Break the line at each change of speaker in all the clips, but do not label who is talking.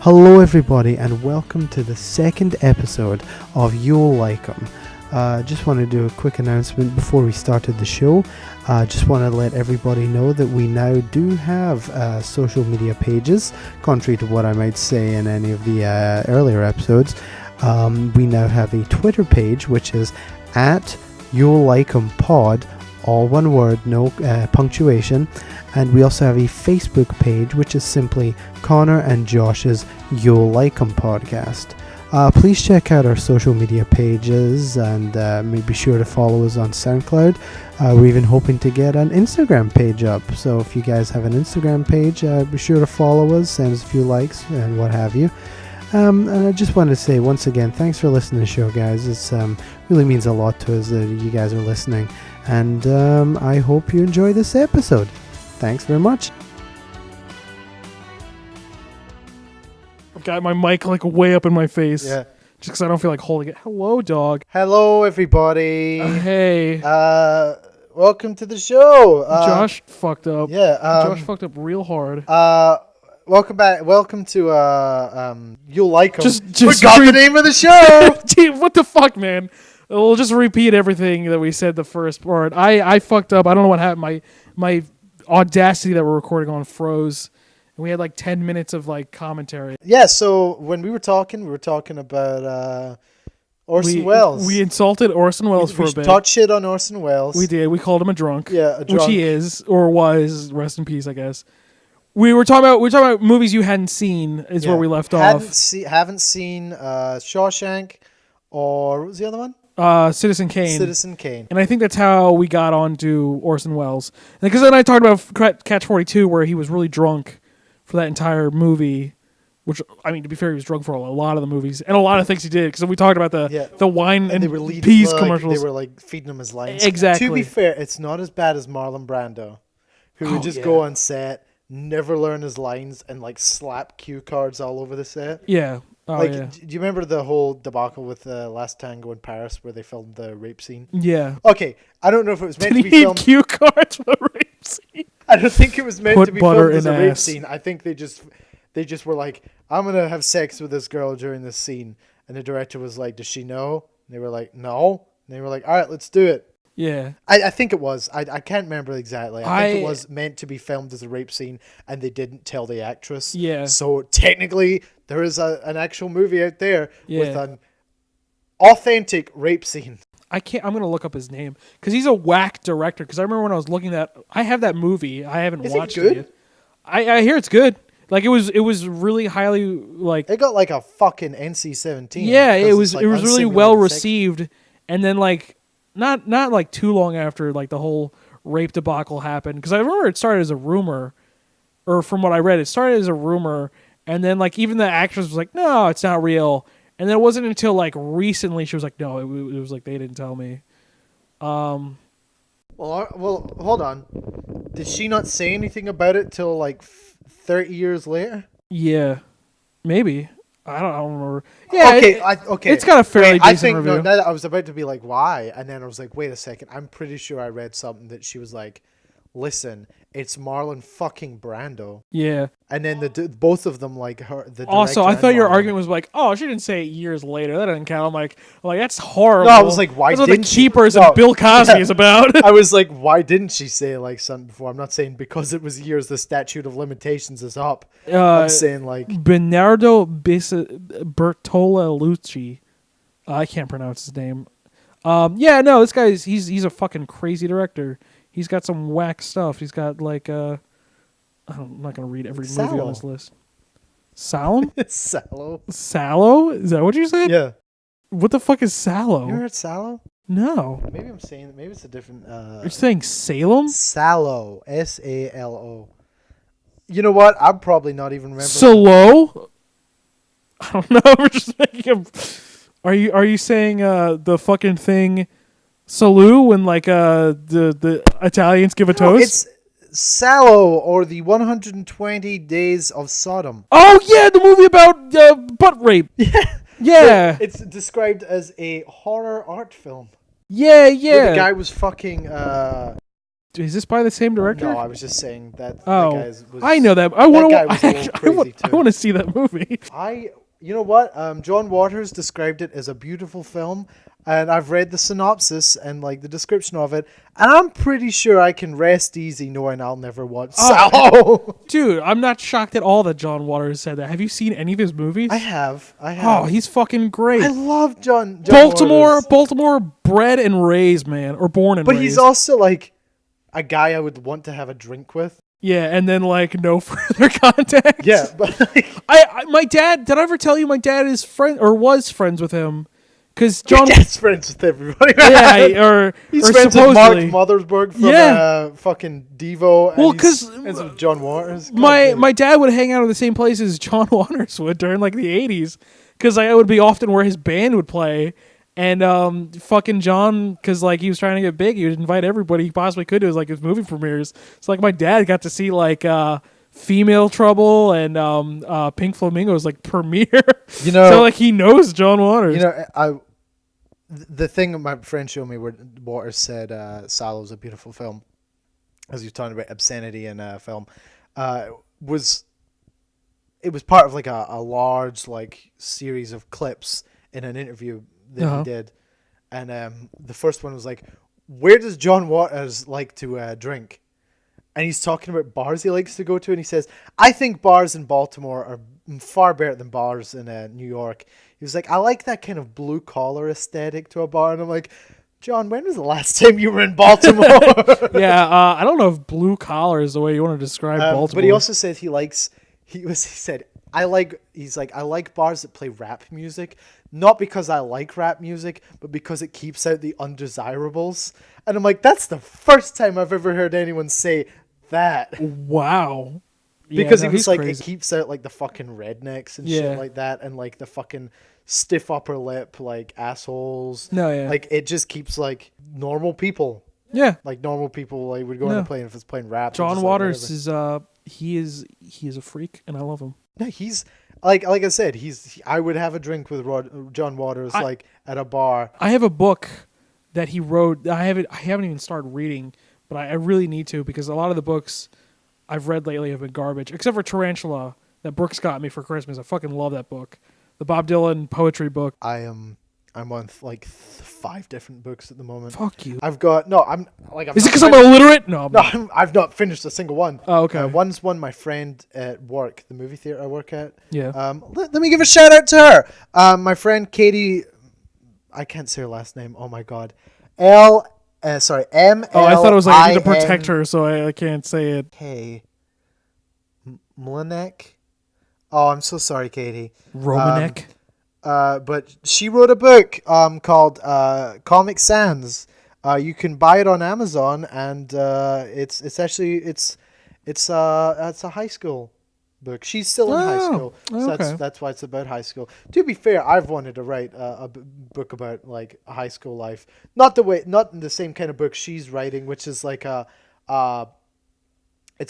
Hello everybody and welcome to the second episode of You'll Like 'em. Just want to do a quick announcement before we started the show. Just want to let everybody know that we now do have social media pages, contrary to what I might say in any of the earlier episodes. We now have a Twitter page which is at You'll Like 'em Pod, all one word, no punctuation. And we also have a Facebook page, which is simply Conor and Josh's You'll Like 'em podcast. Please check out our social media pages and be sure to follow us on SoundCloud. We're even hoping to get an Instagram page up. So if you guys have an Instagram page, be sure to follow us, send us a few likes and what have you. And I just wanted to say once again, thanks for listening to the show, guys. It's really means a lot to us that you guys are listening. And I hope you enjoy this episode. Thanks very much.
I've got my mic like way up in my face.
Yeah.
Just because I don't feel like holding it. Hello, dog.
Hello, everybody.
Hey.
Welcome to the show.
Josh fucked up.
Yeah.
Josh fucked up real hard.
Welcome back. Welcome to You'll Like 'em.
Just
Forgot the name of the show.
Gee, what the fuck, man? We'll just repeat everything that we said the first part. I fucked up. I don't know what happened. My Audacity that we're recording on froze, and we had like 10 minutes of like commentary.
Yeah, so when we were talking about Orson Welles.
We insulted Orson Welles for a bit.
We talked shit on Orson Welles.
We did. We called him a drunk.
Yeah, a drunk.
Which he is, or was. Rest in peace, I guess. We were talking about movies you hadn't seen. Is where we left off.
Haven't seen Shawshank, or what was the other one?
Citizen Kane.
Citizen Kane.
And I think that's how we got onto Orson Welles. Because then I talked about Catch 42, where he was really drunk for that entire movie. Which, I mean, to be fair, he was drunk for a lot of the movies and a lot of things he did. Because we talked about the wine and peas commercials.
They were like feeding him his lines.
Exactly.
To be fair, it's not as bad as Marlon Brando, who would just go on set, never learn his lines, and like slap cue cards all over the set.
Yeah. Oh,
do you remember the whole debacle with Last Tango in Paris where they filmed the rape scene?
Yeah.
Okay, I don't know if it was meant to be filmed.
Cue cards for the rape scene?
I don't think it was meant to be filmed as a rape
ass.
scene. I think they just were like, I'm gonna have sex with this girl during this scene, and the director was like, does she know? And they were like, no. And they were like, all right, let's do it.
Yeah.
I think it was. I can't remember exactly. I think it was meant to be filmed as a rape scene, and they didn't tell the actress.
Yeah.
So technically, there is an actual movie out there with an authentic rape scene.
I'm gonna look up his name because he's a whack director. Because I remember when I was looking at, I have that movie. I haven't watched it yet. I hear it's good. Like it was really highly like.
It got like a fucking NC-17.
Yeah, it was really well received, and then like. Not like too long after like the whole rape debacle happened, because I remember it started as a rumor, or from what I read, it started as a rumor, and then like even the actress was like, no, it's not real, and then it wasn't until like recently she was like, no, it was like they didn't tell me.
Well, hold on. Did she not say anything about it till like 30 years later?
Yeah, maybe. I don't remember. Yeah,
okay.
It's got a fairly decent review.
No, I was about to be like, why? And then I was like, wait a second. I'm pretty sure I read something that she was like, listen, it's Marlon fucking Brando.
Yeah.
And then both of them, like her.
Also, I thought your argument was like, oh, she didn't say it years later. That doesn't count. I'm like, that's horrible.
No, I was like, why didn't
That's what the Keepers and Bill Cosby is about.
I was like, why didn't she say like something before? I'm not saying because it was years, the statute of limitations is up. I'm saying like
Bernardo Bertolucci. I can't pronounce his name. This guy he's a fucking crazy director. He's got some whack stuff. He's got like I'm not gonna read every movie on this list. Sallow? Sallow? Is that what you said?
Yeah.
What the fuck is Sallow?
You ever heard Sallow?
No.
Maybe I'm saying maybe it's a different.
You're saying Salem?
Sallow, Salo. You know what? I'm probably not even remembering.
Salo? I don't know. We're just making a. Are you saying the fucking thing? Salute when like the Italians give a toast?
It's Sallow, or the 120 Days of Sodom.
Oh yeah, the movie about butt rape. Yeah.
It's described as a horror art film.
Yeah.
Where the guy was fucking
Is this by the same director?
No, I was just saying that.
Oh, I know that. I want to see that movie.
You know what? John Waters described it as a beautiful film, and I've read the synopsis and like the description of it, and I'm pretty sure I can rest easy knowing I'll never watch Sallow.
Dude, I'm not shocked at all that John Waters said that. Have you seen any of his movies?
I have.
Oh, he's fucking great.
I love John
Baltimore bred and raised, man, or born and raised.
But he's also like a guy I would want to have a drink with.
Yeah, and then like no further contact.
Yeah, but like,
my dad. Did I ever tell you my dad is was friends with him? Because
John Dad's friends with everybody.
Yeah,
he's
or
friends
supposedly.
with Mark Mothersbaugh from fucking Devo.
Well, because
with John Waters.
My dad would hang out at the same place as John Waters would during like the 80s, because I would be often where his band would play. And fucking John, because like he was trying to get big, he would invite everybody he possibly could to his movie premieres. So like my dad got to see like Female Trouble and Pink Flamingo's like premiere. So like he knows John Waters.
The thing my friend showed me where Waters said Sallow's a beautiful film, as he was talking about obscenity in a film, was part of like a large like series of clips in an interview that he did, and the first one was like, where does John Waters like to drink? And he's talking about bars he likes to go to, and he says, I think bars in Baltimore are far better than bars in New York. He was like, I like that kind of blue collar aesthetic to a bar, and I'm like, John, when was the last time you were in Baltimore?
Yeah, I don't know if blue collar is the way you want to describe Baltimore.
But he also said I like bars that play rap music, not because I like rap music, but because it keeps out the undesirables. And I'm like, that's the first time I've ever heard anyone say that.
Wow.
Because he was like, crazy. It keeps out like the fucking rednecks and shit like that, and like the fucking stiff upper lip like assholes.
No, yeah.
Like it just keeps like normal people.
Yeah.
Like normal people like would go on a plane if it's playing rap.
John Waters is he is a freak, and I love him.
No, he's like I said, I would have a drink with John Waters like at a bar.
I have a book that he wrote. I haven't even started reading, but I really need to, because a lot of the books I've read lately have been garbage, except for Tarantula that Brooks got me for Christmas. I fucking love that book, the Bob Dylan poetry book.
I'm on like 5 different books at the moment.
Fuck you.
I've got I'm
Is it because I'm illiterate? No,
I've not finished a single one.
Oh, okay.
One's one my friend at work, the movie theater I work at.
Yeah.
Let me give a shout out to her. My friend Katie, I can't say her last name. Oh my god. M.
I thought it was like I need to protect her, so I can't say it.
K. Mlanek. Oh, I'm so sorry, Katie.
Romanek.
But she wrote a book called Comic Sans. You can buy it on Amazon, and it's a high school book. She's still in high school, so
okay.
that's why it's about high school. To be fair, I've wanted to write a book about like high school life, not the same kind of book she's writing, which is like it's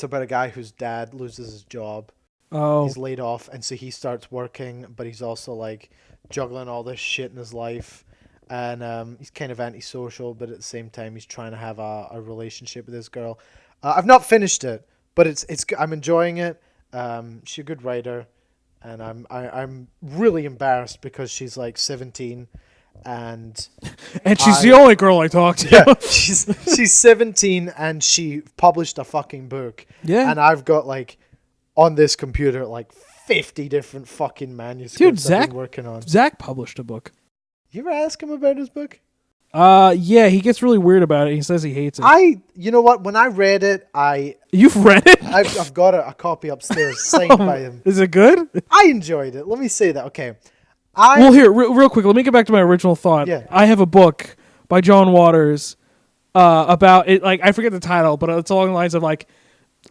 about a guy whose dad loses his job.
Oh.
He's laid off, and so he starts working, but he's also like juggling all this shit in his life, and he's kind of antisocial, but at the same time he's trying to have a relationship with this girl. I've not finished it, but I'm enjoying it. She's a good writer, and I'm really embarrassed because she's like 17, and
she's the only girl I talk to.
Yeah, she's 17, and she published a fucking book.
Yeah,
and I've got like on this computer like 50 different fucking manuscripts I've been working on.
Zach published a book.
You ever ask him about his book?
Yeah, he gets really weird about it. He says he hates it.
You know what? When I read it,
You've read it?
I've got a copy upstairs signed by him.
Is it good?
I enjoyed it. Let me say that. Okay.
Well, here, real quick, let me get back to my original thought.
Yeah.
I have a book by John Waters about it. Like, I forget the title, but it's along the lines of like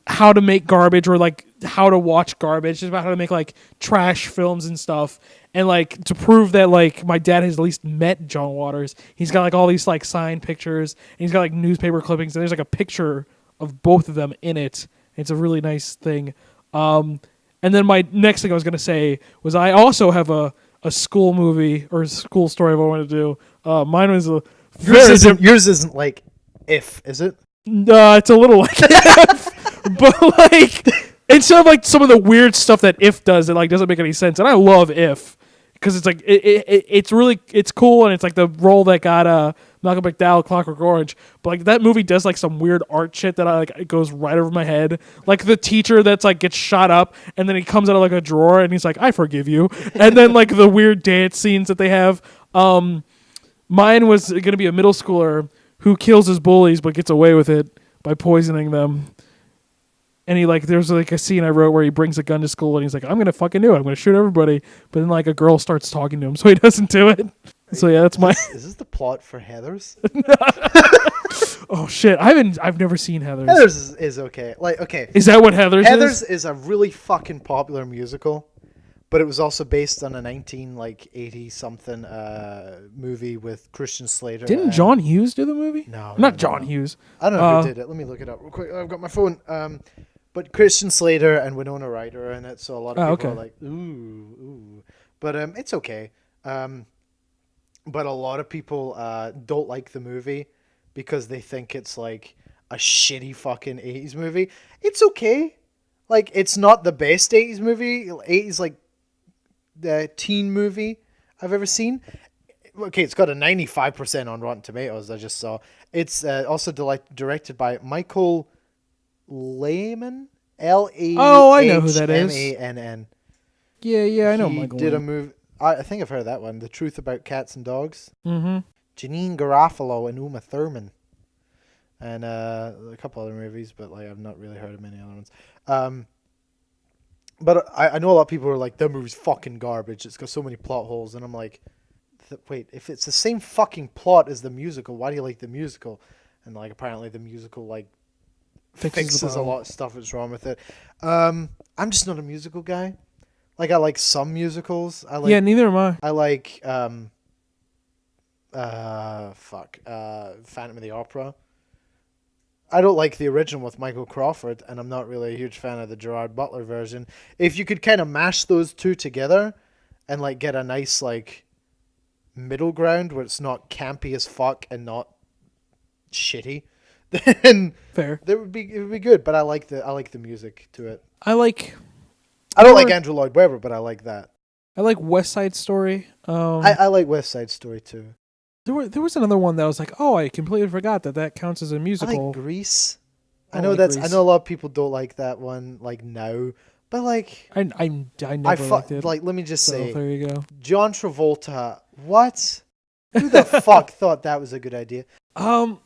how to make garbage, or like how to watch garbage. It's about how to make like trash films and stuff. And like to prove that like my dad has at least met John Waters, he's got like all these like signed pictures, and he's got like newspaper clippings, and there's like a picture of both of them in it. It's a really nice thing. And then my next thing I was gonna say was I also have a school movie or a school story I wanted to do. Mine was
yours isn't like If, is it?
It's a little like If, but like instead of like some of the weird stuff that If does, it like doesn't make any sense. And I love If because it's like it's cool, and it's like the role that got Malcolm McDowell, Clockwork Orange. But like that movie does like some weird art shit that it goes right over my head. Like the teacher that's like gets shot up, and then he comes out of like a drawer, and he's like, "I forgive you." And then like the weird dance scenes that they have. Mine was gonna be a middle schooler who kills his bullies but gets away with it by poisoning them. And he like there's like a scene I wrote where he brings a gun to school and he's like, I'm gonna fucking do it. I'm gonna shoot everybody. But then like a girl starts talking to him, so he doesn't do it. So yeah, that's my.
Is this the plot for Heathers?
Oh shit! I've never seen Heathers.
Heathers is okay. Like okay.
Is that what Heathers is?
Heathers is a really fucking popular musical, but it was also based on a 1980 something movie with Christian Slater.
Didn't John Hughes do the movie?
No,
not John Hughes.
I don't know who did it. Let me look it up real quick. I've got my phone. But Christian Slater and Winona Ryder are in it, so a lot of people are like, ooh. But it's okay. But a lot of people don't like the movie because they think it's like a shitty fucking 80s movie. It's okay. Like, it's not the best 80s movie. 80s, like, the teen movie I've ever seen. Okay, it's got a 95% on Rotten Tomatoes, I just saw. It's also directed by Michael Lehman? L-E-H-M-A-N-N.
Oh, I know who that is. Yeah, I know Michael.
He did a movie. I think I've heard of that one. The Truth About Cats and Dogs.
Mm-hmm.
Janine Garofalo and Uma Thurman. And a couple other movies, but like I've not really heard of many other ones. But I know a lot of people are like, that movie's fucking garbage. It's got so many plot holes. And I'm like, wait, if it's the same fucking plot as the musical, why do you like the musical? And like apparently the musical like fixes a lot of stuff that's wrong with it. I'm just not a musical guy. Like I like some musicals.
Neither am I.
I like Phantom of the Opera. I don't like the original with Michael Crawford, and I'm not really a huge fan of the Gerard Butler version. If you could kind of mash those two together and like get a nice like middle ground where it's not campy as fuck and not shitty, then
fair.
It would be good. But I like the music to it.
I
don't like Andrew Lloyd Webber, but I like that.
I like West Side Story.
I like West Side Story too.
There was another one that I was like, oh, I completely forgot that counts as a musical.
I like Grease. I know a lot of people don't like that one like now, but like
I never liked it.
Like let me just say,
there you go.
John Travolta. What? Who the fuck thought that was a good idea?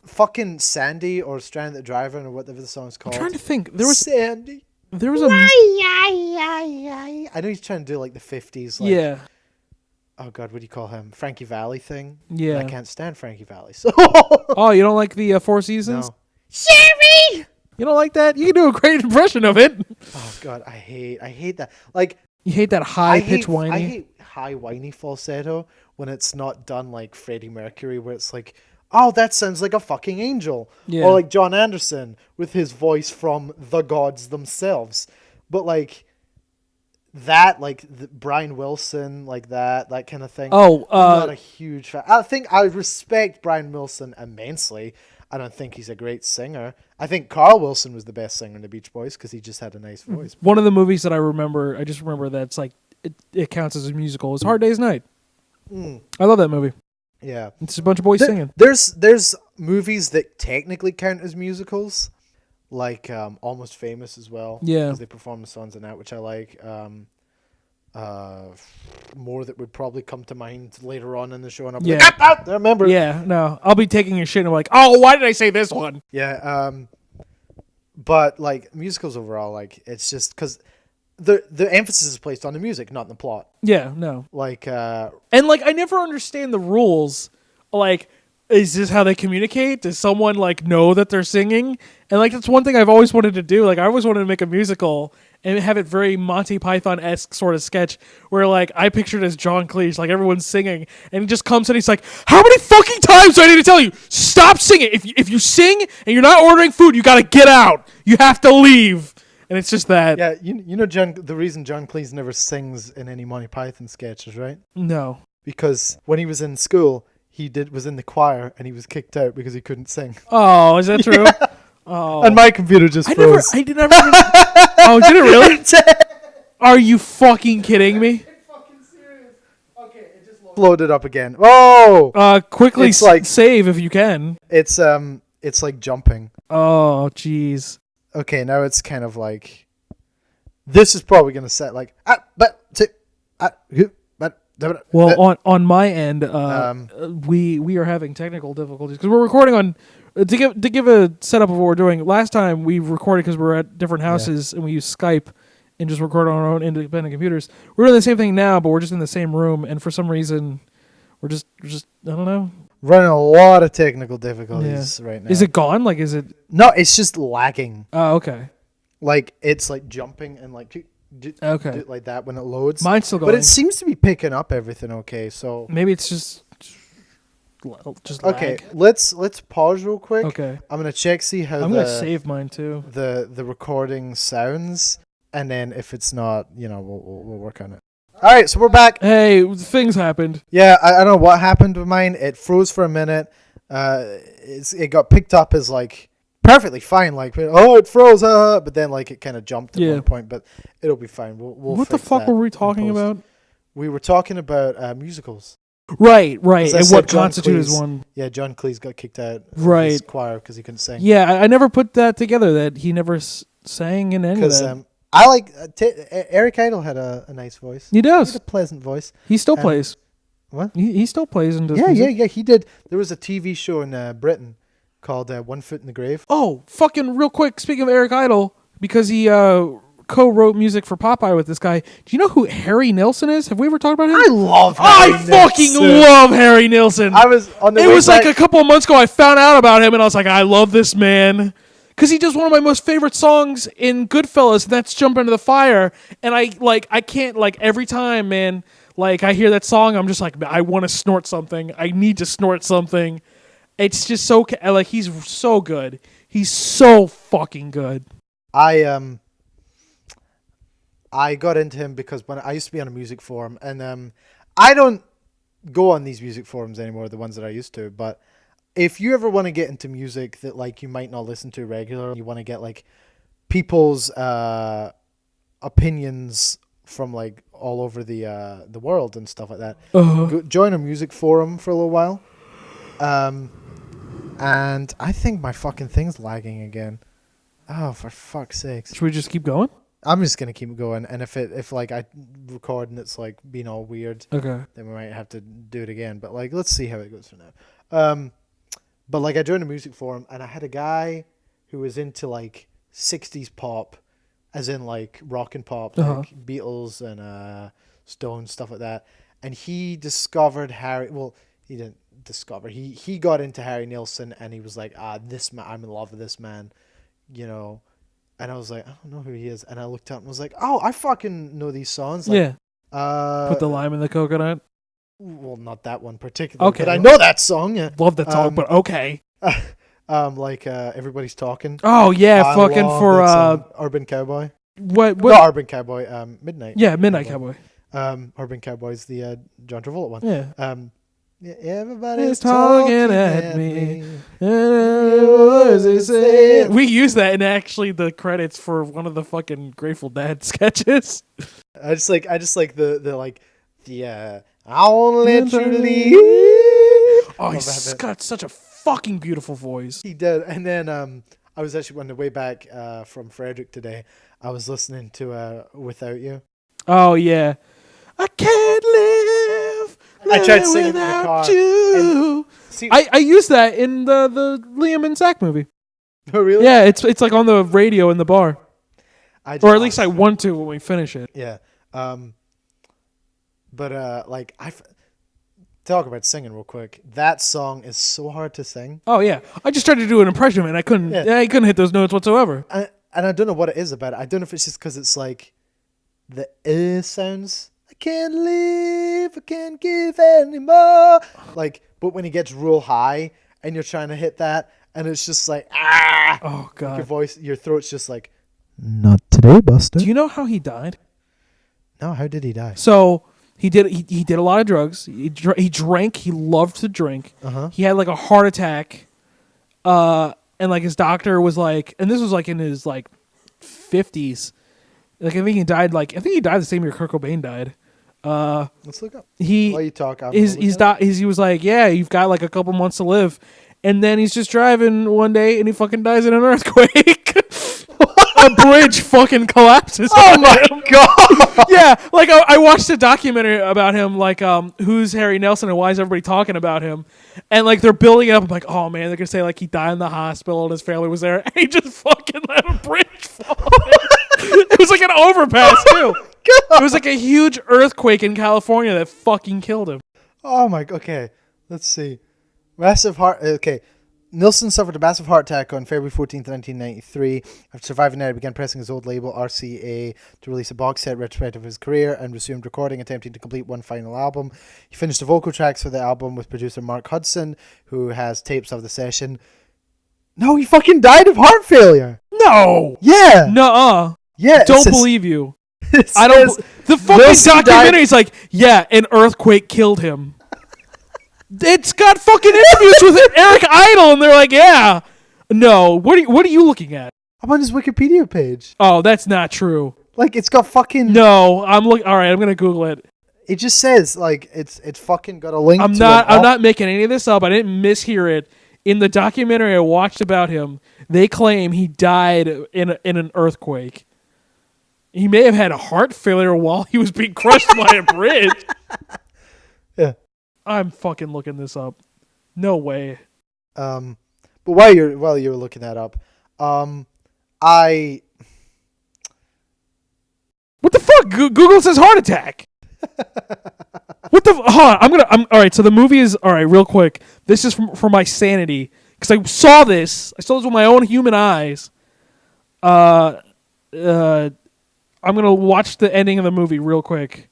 Fucking Sandy or Stranded the Driver or whatever the song's called.
I'm trying to think. There was
Sandy.
There was a.
I know he's trying to do like the 50s. Like,
yeah.
Oh God, what do you call him? Frankie Valli thing.
Yeah.
I can't stand Frankie Valli. So.
Oh, you don't like the Four Seasons?
No. Sherry.
You don't like that? You can do a great impression of it.
Oh God, I hate that. Like
you hate that high pitch whiny.
I hate high whiny falsetto when it's not done like Freddie Mercury, where it's like, oh, that sounds like a fucking angel.
Yeah.
Or like John Anderson with his voice from the gods themselves. But like that, like Brian Wilson, like that kind of thing.
Oh,
I'm not a huge fan. I think I respect Brian Wilson immensely. I don't think he's a great singer. I think Carl Wilson was the best singer in the Beach Boys because he just had a nice voice.
One of the movies that I just remember that's like it counts as a musical is Hard Day's Night. I love that movie.
Yeah,
it's a bunch of boys singing.
There's movies that technically count as musicals, like Almost Famous as well.
Yeah,
because they perform the songs in that, which I like. More that would probably come to mind later on in the show, and I'll be like, I remember.
Yeah, no, I'll be taking a shit and I'm like, oh, why did I say this one?
Yeah, but like musicals overall, like it's just because the emphasis is placed on the music, not in the plot.
Yeah, no.
Like,
and like I never understand the rules. Like, is this how they communicate? Does someone like know that they're singing? And like that's one thing I've always wanted to do. Like I always wanted to make a musical and have it very Monty Python-esque sort of sketch where like I pictured as John Cleese, like everyone's singing, and he just comes and he's like, how many fucking times do I need to tell you? Stop singing. If you sing and you're not ordering food, you gotta get out. You have to leave. And it's just that.
Yeah, you know the reason John Cleese never sings in any Monty Python sketches, right?
No.
Because when he was in school, he was in the choir and he was kicked out because he couldn't sing.
Oh, is that true? Yeah. Oh.
And my computer just froze.
I did never. Oh, did it really? Are you fucking kidding me?
Loaded up again. Oh!
Quickly
It's like-
save if you can.
It's like jumping.
Oh, jeez.
Okay, now it's kind of like... This is probably going to set like...
Well, on my end, we are having technical difficulties because we're recording on. To give a setup of what we're doing. Last time we recorded because we were at different houses and we used Skype and just recorded on our own independent computers. We're doing the same thing now, but we're just in the same room, and for some reason, we're just I don't know.
Running a lot of technical difficulties right now.
Is it gone? Like, is it?
No, it's just lagging.
Oh, okay.
Like, it's like jumping and like...
Okay.
Like that when it loads.
Mine's still going.
But it seems to be picking up everything okay, so...
Maybe it's just
Okay,
lag.
let's pause real quick.
Okay.
I'm going to check, see how
I'm going to save mine too.
the recording sounds, and then if it's not, we'll work on it. All right, so we're back.
Hey, things happened.
Yeah, I don't know what happened with mine. It froze for a minute. It got picked up as like perfectly fine, like, oh, it froze, but then like it kind of jumped at one point, but it'll be fine. We'll
what the fuck were we talking about?
We were talking about musicals.
Right, and what
John
constitutes
Cleese,
one.
Yeah, John Cleese got kicked out of
Right.
his choir because he couldn't sing.
Yeah, I never put that together, that he never sang in any of that.
I like Eric Idle had a nice voice.
He does.
He had a pleasant voice.
He still plays.
What?
He still plays and does music.
Yeah, he did. There was a TV show in Britain called One Foot in the Grave.
Oh, fucking real quick, speaking of Eric Idle, because he co-wrote music for Popeye with this guy. Do you know who Harry Nilsson is? Have we ever talked about him?
I love Harry Nilsson.
Fucking love Harry Nilsson.
I was on the
It was like a couple of months ago I found out about him and I was like, I love this man. Because he does one of my most favorite songs in Goodfellas, and that's Jump Into the Fire. And I can't, every time, man, I hear that song, I'm just like, I want to snort something. I need to snort something. It's just so, he's so good. He's so fucking good.
I got into him because when I used to be on a music forum, and I don't go on these music forums anymore, the ones that I used to, but if you ever want to get into music that you might not listen to regularly, you want to get people's opinions from all over the world and stuff like that, go join a music forum for a little while. And I think my fucking thing's lagging again. Oh, for fuck's sakes.
Should we just keep going?
I'm just gonna keep going, and if I record and it's being all weird,
okay,
then we might have to do it again. But let's see how it goes for now. But I joined a music forum, and I had a guy who was into 60s pop, as in rock and pop, Beatles and Stones, stuff like that. And he discovered Harry. Well, he didn't discover. He got into Harry Nilsson, and he was like, this man, I'm in love with this man, And I was like, I don't know who he is. And I looked up and was like, oh, I fucking know these songs.
Yeah. Put the lime in the coconut.
Well, not that one particularly.
Okay.
But I know that song. Yeah.
Love that song, but okay.
Everybody's talking.
Oh yeah,
I
fucking for
Urban Cowboy.
What?
Not Urban Cowboy. Midnight.
Yeah, Midnight Cowboy.
Urban Cowboy's the John Travolta one.
Yeah.
Yeah, everybody's
talking at me. We use that in actually the credits for one of the fucking Grateful Dead sketches.
I just like the I won't let you leave.
Oh, he's got such a fucking beautiful voice.
He did. And then I was actually on the way back from Frederick today. I was listening to Without You.
Oh yeah. I can't live.
I tried singing in the car.
You. I used that in the Liam and Zach movie.
Oh really?
Yeah, it's on the radio in the bar. Or at least I want to when we finish it.
Yeah. Talk about singing real quick. That song is so hard to sing.
Oh yeah, I just tried to do an impression and I couldn't. Yeah. I couldn't hit those notes whatsoever.
And I don't know what it is about it. I don't know if it's just because it's the sounds. I can't live. I can't give anymore. But when he gets real high and you're trying to hit that, and it's just
oh god,
your throat's just not today, Buster.
Do you know how he died?
No, how did he die?
So he did a lot of drugs. He drank. He loved to drink.
Uh-huh.
He had a heart attack. and like his doctor was like, and this was like in his like 50s. Like I think he died the same year Kurt Cobain died.
Let's look up.
While
you talk,
he was like, yeah, you've got like a couple months to live, and then he's just driving one day and he fucking dies in an earthquake. A bridge fucking collapses.
Oh my god!
Yeah, like I watched a documentary about him, like who's Harry Nilsson and why is everybody talking about him? And like they're building it up. I'm like, oh man, they're gonna say like he died in the hospital and his family was there, and he just fucking let a bridge fall. It was like an overpass too. It was like a huge earthquake in California that fucking killed him.
Oh my. Okay, let's see. Massive heart. Okay. Nilsson suffered a massive heart attack on February 14th, 1993. After surviving that, he began pressing his old label, RCA, to release a box set retrospective of his career and resumed recording, attempting to complete one final album. He finished the vocal tracks for the album with producer Mark Hudson, who has tapes of the session. No, he fucking died of heart failure.
No.
Yeah.
Nuh-uh.
Yeah.
Don't believe you. I don't. The fucking documentary is like, yeah, an earthquake killed him. It's got fucking interviews with Eric Idle, and they're like, yeah. No, what are you looking at?
I'm on his Wikipedia page.
Oh, that's not true.
Like, it's got fucking...
No, I'm looking... All right, I'm going to Google it.
It just says, like, it's fucking got a link
I'm not making any of this up. I didn't mishear it. In the documentary I watched about him, they claim he died in an earthquake. He may have had a heart failure while he was being crushed by a bridge.
Yeah.
I'm fucking looking this up. No way.
But while you were looking that up, I...
What the fuck? Google says heart attack. What the... Hold on. all right, so the movie is... All right, real quick. This is for my sanity. Because I saw this with my own human eyes. I'm going to watch the ending of the movie real quick.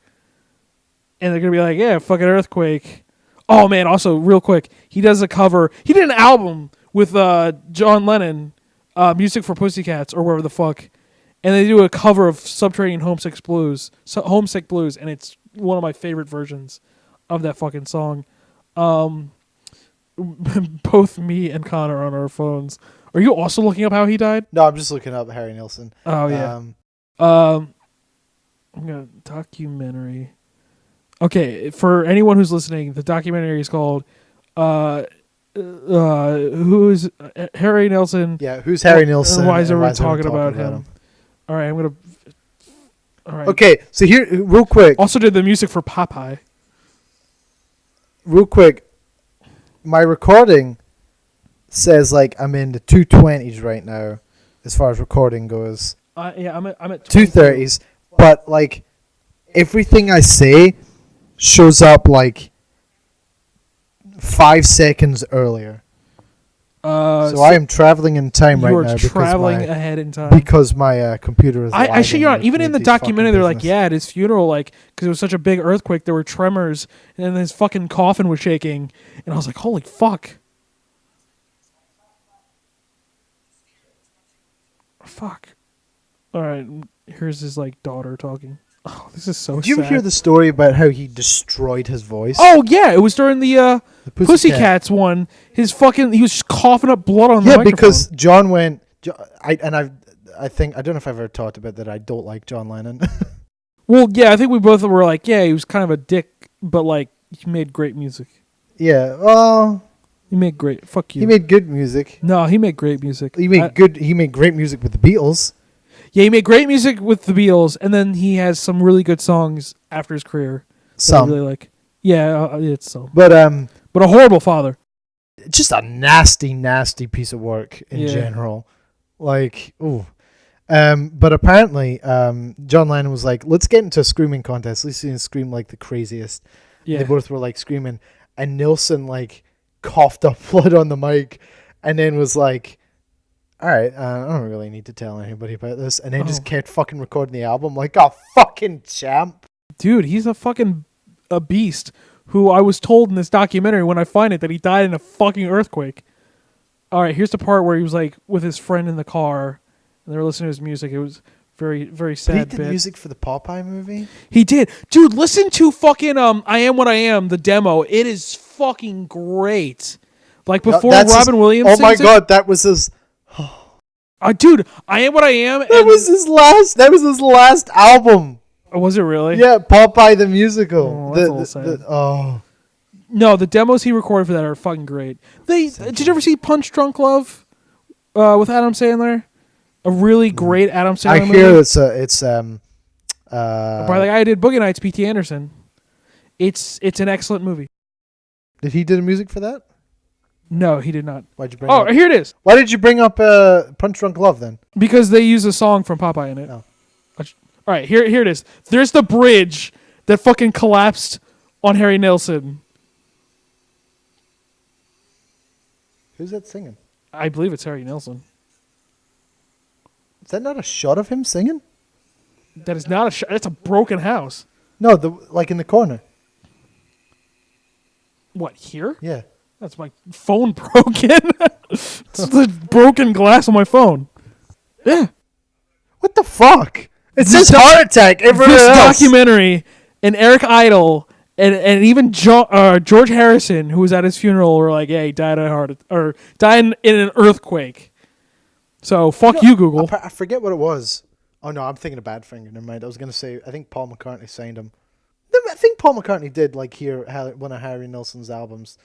And they're going to be like, yeah, fucking earthquake. Oh, man, also, real quick. He does a cover. He did an album with John Lennon, Music for Pussycats, or whatever the fuck. And they do a cover of Subterranean Homesick Blues, and it's one of my favorite versions of that fucking song. Both me and Connor are on our phones. Are you also looking up how he died?
No, I'm just looking up Harry Nilsson.
Oh, yeah. I'm going to documentary... Okay, for anyone who's listening, the documentary is called Who's Harry Nilsson?
Yeah, who's Harry Nilsson?
Why is everyone talking about him? All right, All right.
Okay, so here, real quick.
Also did the music for Popeye.
Real quick, my recording says like I'm in the 220s right now, as far as recording goes.
Yeah, I'm at
230s, but like everything I say shows up like 5 seconds earlier. So I am traveling in time right now.
You are traveling ahead in time.
Because my computer is
I shit you not. Even in the documentary, they're like, yeah, at his funeral, like, because it was such a big earthquake, there were tremors, and then his fucking coffin was shaking. And I was like, holy fuck. Fuck. All right, here's his, like, daughter talking. Oh, this is so sad.
Did you ever hear the story about how he destroyed his voice?
Oh, yeah. It was during the Pussycats one. He was just coughing up blood on the microphone.
Yeah, because John went... I don't know if I've ever talked about that. I don't like John Lennon.
Well, yeah, I think we both were like, yeah, he was kind of a dick, but, like, he made great music.
Yeah, well...
He made great... Fuck you.
He made good music.
No, he made great music.
He made great music with the Beatles.
Yeah, he made great music with the Beatles, and then he has some really good songs after his career.
Some.
I really like. Yeah, it's some.
But
a horrible father.
Just a nasty, nasty piece of work in general. Like, ooh. But apparently, John Lennon was like, let's get into a screaming contest. Let's see him scream like the craziest. Yeah. They both were like screaming. And Nilsson like coughed up blood on the mic and then was like, all right, I don't really need to tell anybody about this. And then just kept fucking recording the album like a fucking champ.
Dude, he's a beast who I was told in this documentary when I find it that he died in a fucking earthquake. All right, here's the part where he was like with his friend in the car and they were listening to his music. It was very, very sad.
He did music for the Popeye movie?
He did. Dude, listen to fucking I Am What I Am, the demo. It is fucking great. Like before Robin Williams
oh my
sings
God,
it.
that was his...
Dude, I Am What I Am.
That was his last album.
Was it really?
Yeah, Popeye the Musical.
Oh, that's a little sad.
Oh.
No, the demos he recorded for that are fucking great. Did you ever see Punch Drunk Love with Adam Sandler? A really great Adam Sandler movie.
I hear it's
by the guy who did Boogie Nights, P.T. Anderson. It's an excellent movie.
Did he do the music for that?
No, he did not.
Why'd you bring up?
Here it is.
Why did you bring up Punch Drunk Love then?
Because they use a song from Popeye in it.
Oh.
All right, here it is. There's the bridge that fucking collapsed on Harry Nilsson.
Who's that singing?
I believe it's Harry Nilsson.
Is that not a shot of him singing?
That is not a shot. That's a broken house.
No, like in the corner.
What, here?
Yeah.
That's my phone broken. It's the broken glass on my phone. Yeah.
What the fuck? It says heart attack everywhere
This
else.
documentary and Eric Idle and even George Harrison, who was at his funeral, were like, "Yeah, he died died in an earthquake." So fuck you, Google.
I forget what it was. Oh no, I'm thinking of Badfinger. Never mind. I was gonna say I think Paul McCartney signed him. I think Paul McCartney did like hear one of Harry Nilsson's albums.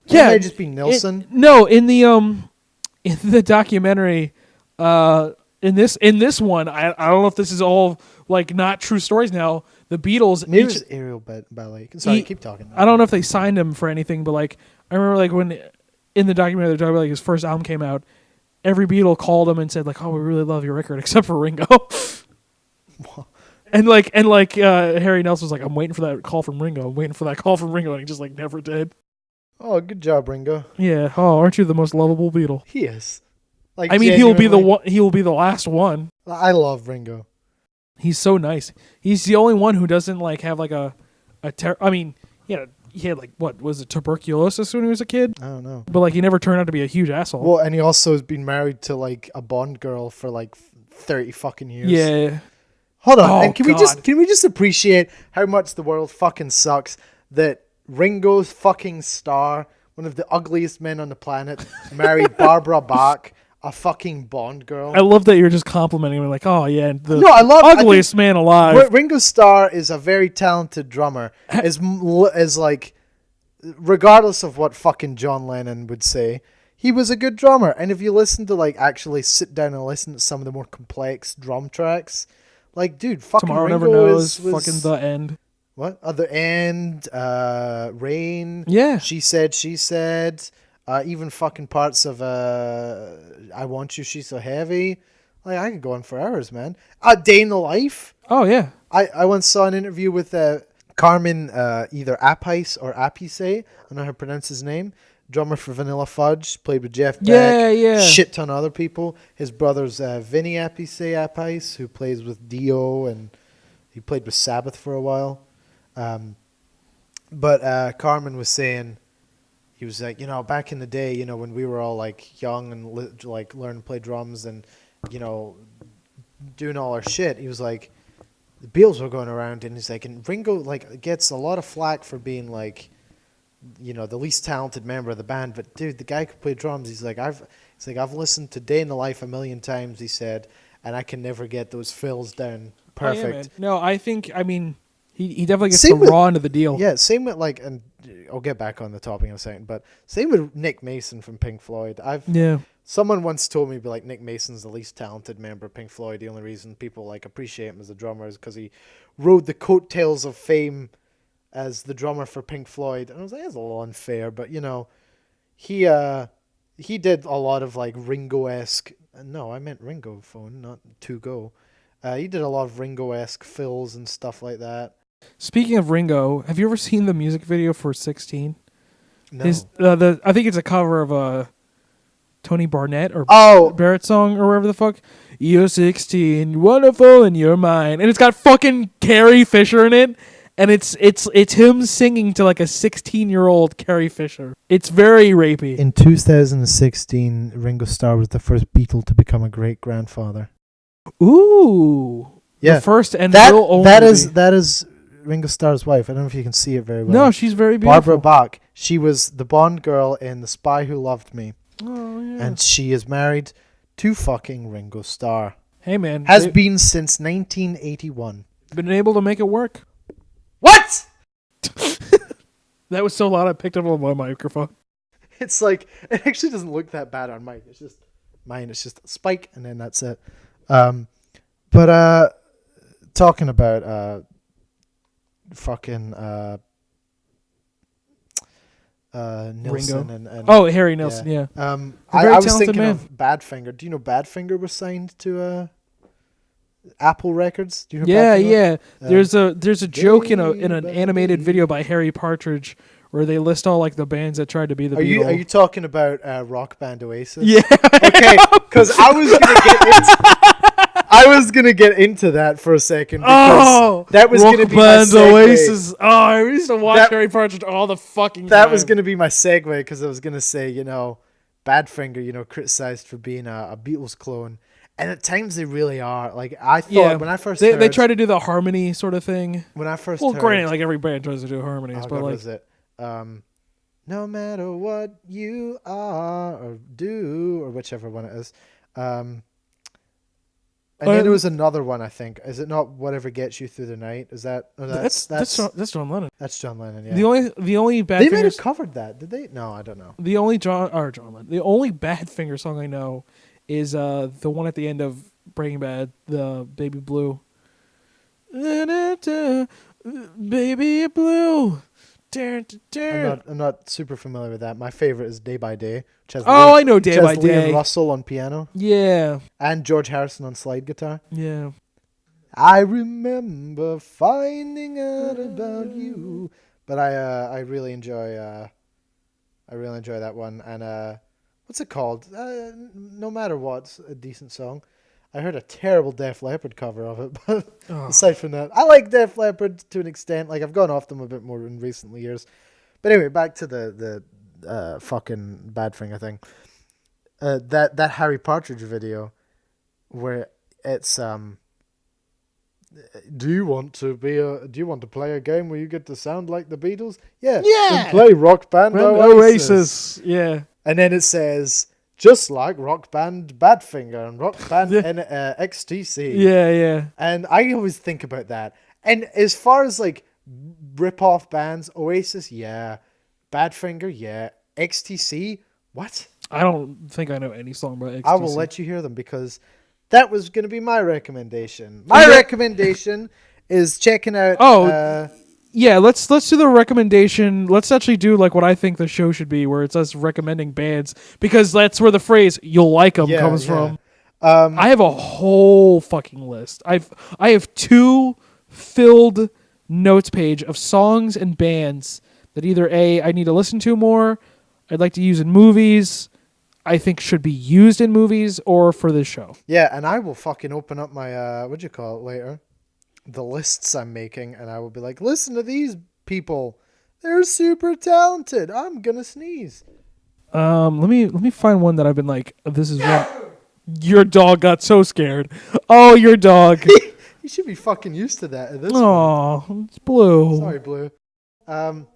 Yeah,
it may just be Nilsson.
In the documentary, in this one, I don't know if this is all like not true stories now. The Beatles,
maybe it was Aerial Ballet. Sorry, keep talking.
I don't know if they signed him for anything, but like I remember like when in the documentary they're talking about like his first album came out, every Beatle called him and said like, "Oh, we really love your record," except for Ringo. And Harry Nilsson was like, "I'm waiting for that call from Ringo. I'm waiting for that call from Ringo," and he just like never did.
Oh, good job, Ringo.
Yeah. Oh, aren't you the most lovable Beatle?
He is. Like,
I mean, he will be the last one.
I love Ringo.
He's so nice. He's the only one who doesn't like have like I mean, he had like what was it, tuberculosis when he was a kid?
I don't know.
But like he never turned out to be a huge asshole.
Well, and he also has been married to like a Bond girl for like 30 fucking years.
Yeah.
Hold on.
Oh,
and can we just appreciate how much the world fucking sucks that Ringo's fucking star, one of the ugliest men on the planet, married Barbara Bach, a fucking Bond girl.
I love that you're just complimenting me like, "Oh yeah, the ugliest man alive."
Ringo Starr is a very talented drummer. Is like, regardless of what fucking John Lennon would say, he was a good drummer. And if you listen to like actually sit down and listen to some of the more complex drum tracks, like dude, fucking
Tomorrow
Ringo
Never Knows,
was
fucking The End.
What? Other End, Rain.
Yeah.
She Said, even fucking parts of I Want You, She's So Heavy. Like, I could go on for hours, man. Day in the Life.
Oh yeah.
I once saw an interview with Carmen, either Appice or Appice. I don't know how to pronounce his name. Drummer for Vanilla Fudge, played with Jeff Beck.
Yeah.
Shit ton of other people. His brother's Vinny Appice, who plays with Dio, and he played with Sabbath for a while. But Carmen was saying, he was like, back in the day, when we were all like young and like learning to play drums and, doing all our shit, he was like, the Beatles were going around, and he's like, and Ringo like gets a lot of flack for being like, the least talented member of the band, but dude, the guy could play drums. He's like, I've listened to Day in the Life a million times, he said, and I can never get those fills down perfect.
Oh, yeah, no, he definitely gets the raw end of the deal.
Yeah, same with like, and I'll get back on the topic in a second, but same with Nick Mason from Pink Floyd. Someone once told me, like, Nick Mason's the least talented member of Pink Floyd. The only reason people like appreciate him as a drummer is because he rode the coattails of fame as the drummer for Pink Floyd. And I was like, that's a little unfair, but he did a lot of like Ringo-esque. No, I meant Ringo phone, not To Go. He did a lot of Ringo-esque fills and stuff like that.
Speaking of Ringo, have you ever seen the music video for 16?
No.
I think it's a cover of a Tony Barnett or Barrett song or whatever the fuck. You're 16, wonderful in your mind, and it's got fucking Carrie Fisher in it, and it's him singing to like a 16-year-old Carrie Fisher. It's very rapey.
In 2016, Ringo Starr was the first Beatle to become a great grandfather.
Ooh,
yeah.
The first and
that
that
is Ringo Starr's wife. I don't know if you can see it very well.
No, she's very beautiful.
Barbara Bach. She was the Bond girl in The Spy Who Loved Me.
Oh, yeah.
And she is married to fucking Ringo Starr.
Hey, man.
Has been since 1981.
Been able to make it work.
What?
That was so loud I picked up on my microphone.
It's like, it actually doesn't look that bad on mine. It's just, mine, it's just a spike, and then that's it. But talking about fucking Nilsson and
Harry Nilsson, yeah.
I was thinking
man.
of Badfinger. Do you know Badfinger was signed to Apple Records? Do you know
Yeah,
Badfinger?
yeah. There's a joke in an animated video by Harry Partridge where they list all like the bands that tried to be the Beatles.
Are you talking about rock band Oasis?
Yeah.
Okay, because I was gonna get into that for a second because that was gonna be my segue.
Oasis. Oh, I used to watch Harry Partridge all the fucking time.
That was gonna be my segue because I was gonna say, Badfinger, criticized for being a Beatles clone, and at times they really are. Like I thought when I first heard,
they try to do the harmony sort of thing.
When I first
heard,
granted,
like every band tries to do harmonies, but like
was it? No matter what you are or do or whichever one it is. And then there was another one, I think. Is it not Whatever Gets You Through the Night? Is that?
That's John Lennon.
That's John Lennon. Yeah.
The only Badfinger.
They might have covered that, did they? No, I don't know.
The only John Lennon. The only Badfinger song I know is the one at the end of Breaking Bad, the Baby Blue. Baby Blue.
I'm not super familiar with that. My favorite is Day by Day, which has
I know Day by Day.
Liam Russell on piano.
Yeah.
And George Harrison on slide guitar.
Yeah.
I remember finding out about you. But I really enjoy that one. And what's it called? No Matter What's a decent song. I heard a terrible Def Leppard cover of it, but aside from that, I like Def Leppard to an extent. Like I've gone off them a bit more in recent years. But anyway, back to the fucking Badfinger thing. That Harry Partridge video, where it's do you want to play a game where you get to sound like the Beatles? Yeah. And play Rock Band Oasis.
Yeah.
And then it says, just like Rock Band Badfinger and Rock Band XTC.
Yeah, yeah.
And I always think about that. And as far as like rip-off bands, Oasis, yeah. Badfinger, yeah. XTC, what?
I don't think I know any song by XTC.
I will let you hear them because that was going to be my recommendation. My recommendation is checking out...
Yeah, let's do the recommendation. Let's actually do like what I think the show should be, where it's us recommending bands, because that's where the phrase "you'll like them" comes from. I have a whole fucking list. I have 2 filled notes page of songs and bands that either I need to listen to more, I'd like to use in movies, I think should be used in movies, or for this show.
Yeah, and I will fucking open up my later. The lists I'm making, and I will be like, listen to these people, they're super talented. I'm gonna sneeze.
Let me find one that I've been like, this is one. Your dog got so scared. Oh, your dog.
You should be fucking used to that at this
point. It's Blue.
Sorry, Blue. We're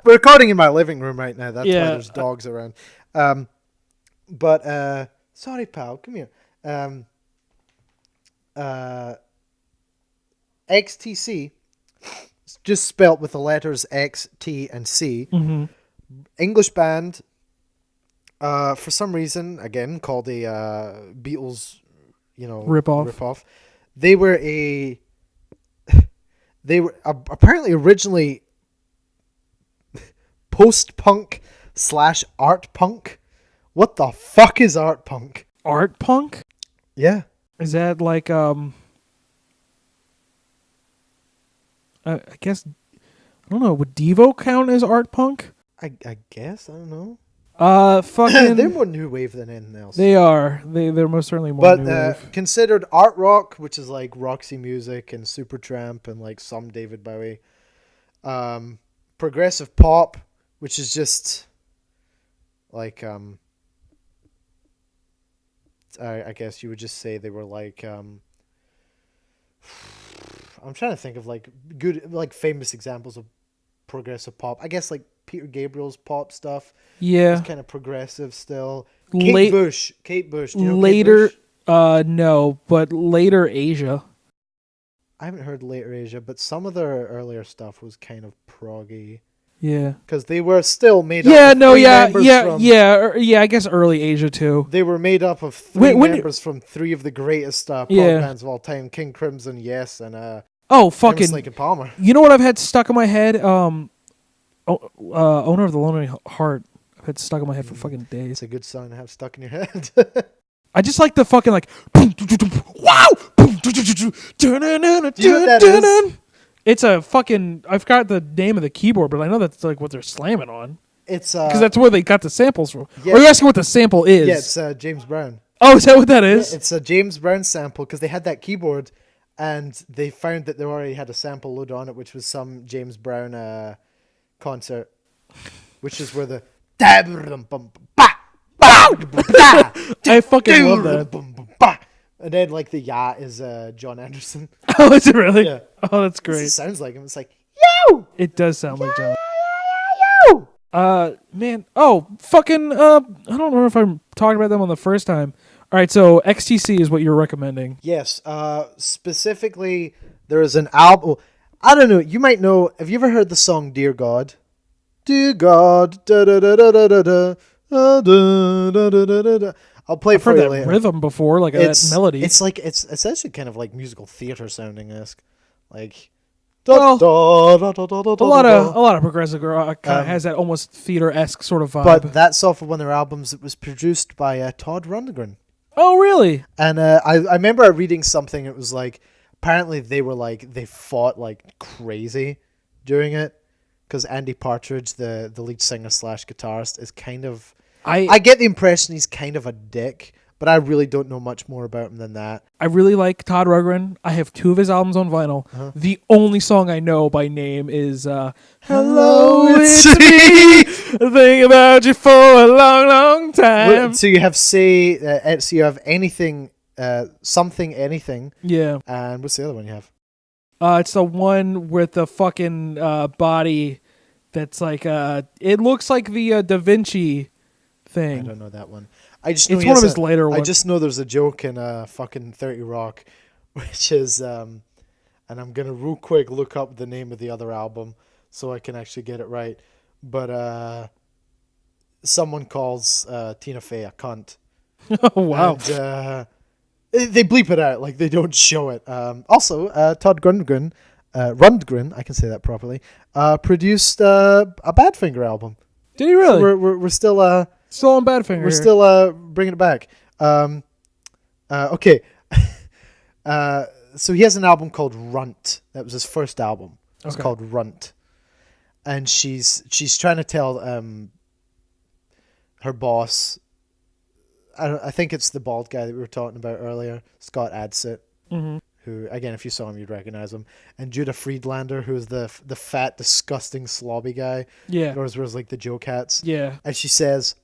recording in my living room right now. That's why there's dogs around. But sorry, pal. Come here. XTC, just spelt with the letters X, T, and C.
Mm-hmm.
English band, for some reason, again, called a Beatles, rip-off. They were apparently originally post-punk / art punk. What the fuck is art punk?
Art punk?
Yeah.
Is that like I guess, I don't know, would Devo count as art punk?
I guess, I don't know.
Fucking
they're more new wave than anything else.
They are. They're most certainly more new wave.
But considered art rock, which is like Roxy Music and Supertramp and like some David Bowie. Progressive pop, which is just like I guess you would just say they were like I'm trying to think of like good, like famous examples of progressive pop. I guess like Peter Gabriel's pop stuff.
Yeah.
It's kind of progressive still.
Late-
Kate Bush. Do you know
later,
Kate Bush?
no, but later Asia.
I haven't heard later Asia, but some of their earlier stuff was kind of proggy.
Yeah.
Because they were still made
Yeah,
up of
no,
three
yeah,
members
yeah,
from...
yeah. I guess early Asia too.
They were made up of three
When-
members from three of the greatest pop
Yeah.
bands of all time: King Crimson, Yes, and
Oh, fucking!
Emerson, Lake and Palmer.
You know what I've had stuck in my head? Owner of the Lonely Heart. I've had stuck in my head for fucking days.
It's a good song to have stuck in your head.
I just like the fucking like. Wow!
Do you know what that is?
It's a fucking. I forgot the name of the keyboard, but I know that's like what they're slamming on
It's
because that's where they got the samples from.
yeah.
Are you asking what the sample is?
yeah, it's James Brown.
Oh, is that what that is?
Yeah, it's a James Brown sample because they had that keyboard, and they found that they already had a sample load on it, which was some James Brown concert, which is where the
I fucking love that.
And then like the is John Anderson.
Oh, is it really?
Yeah.
Oh, that's
It
great.
sounds like him. It's like yo.
It does sound like John.
Yo.
Man. Oh, fucking. I don't know if I'm talking about them on the first time. All right, so XTC is what you're recommending.
Yes. Specifically, there is an album. I don't know. You might know. Have you ever heard the song "Dear God"? Dear God. Da da da da da da da. Da, da, da, da, da, da. I'll play
I've
for
heard
you
that
later.
rhythm before, like that melody.
It's like it's actually kind of like musical theater sounding esque, like.
Well,
da, da, da, da, da,
a lot
da.
of progressive rock kind of has that almost theater-esque sort of vibe.
But that's off of one of their albums. It was produced by Todd Rundgren.
Oh, really?
And I remember reading something. It was like apparently they fought like crazy during it because Andy Partridge, the lead singer / guitarist, is kind of. I get the impression he's kind of a dick, but I really don't know much more about him than that.
I really like Todd Rundgren. I have 2 of his albums on vinyl.
Uh-huh.
The only song I know by name is
Hello,
it's me. Think about you for a long, long time.
So you have so you have anything, something, anything.
Yeah.
And what's the other one you have?
It's the one with the fucking body that's like it looks like the Da Vinci thing.
I don't know that one. I just know
It's
he
one of
has
his later ones.
I just know there's a joke in fucking 30 Rock, which is and I'm gonna real quick look up the name of the other album so I can actually get it right. But someone calls Tina Fey a cunt.
Oh, wow.
And, they bleep it out, like they don't show it. Also, Todd Rundgren, I can say that properly, produced a Badfinger album.
Did he really?
So we're still
Still on Badfinger.
we're still bringing it back. Okay. So he has an album called Runt. That was his first album. It's
Okay.
called Runt, and she's trying to tell her boss. I think it's the bald guy that we were talking about earlier, Scott Adsit, who, again, if you saw him, you'd recognize him, and Judah Friedlander, who is the fat, disgusting, slobby guy.
Yeah.
Wears like the Joe Cats.
Yeah.
And she says,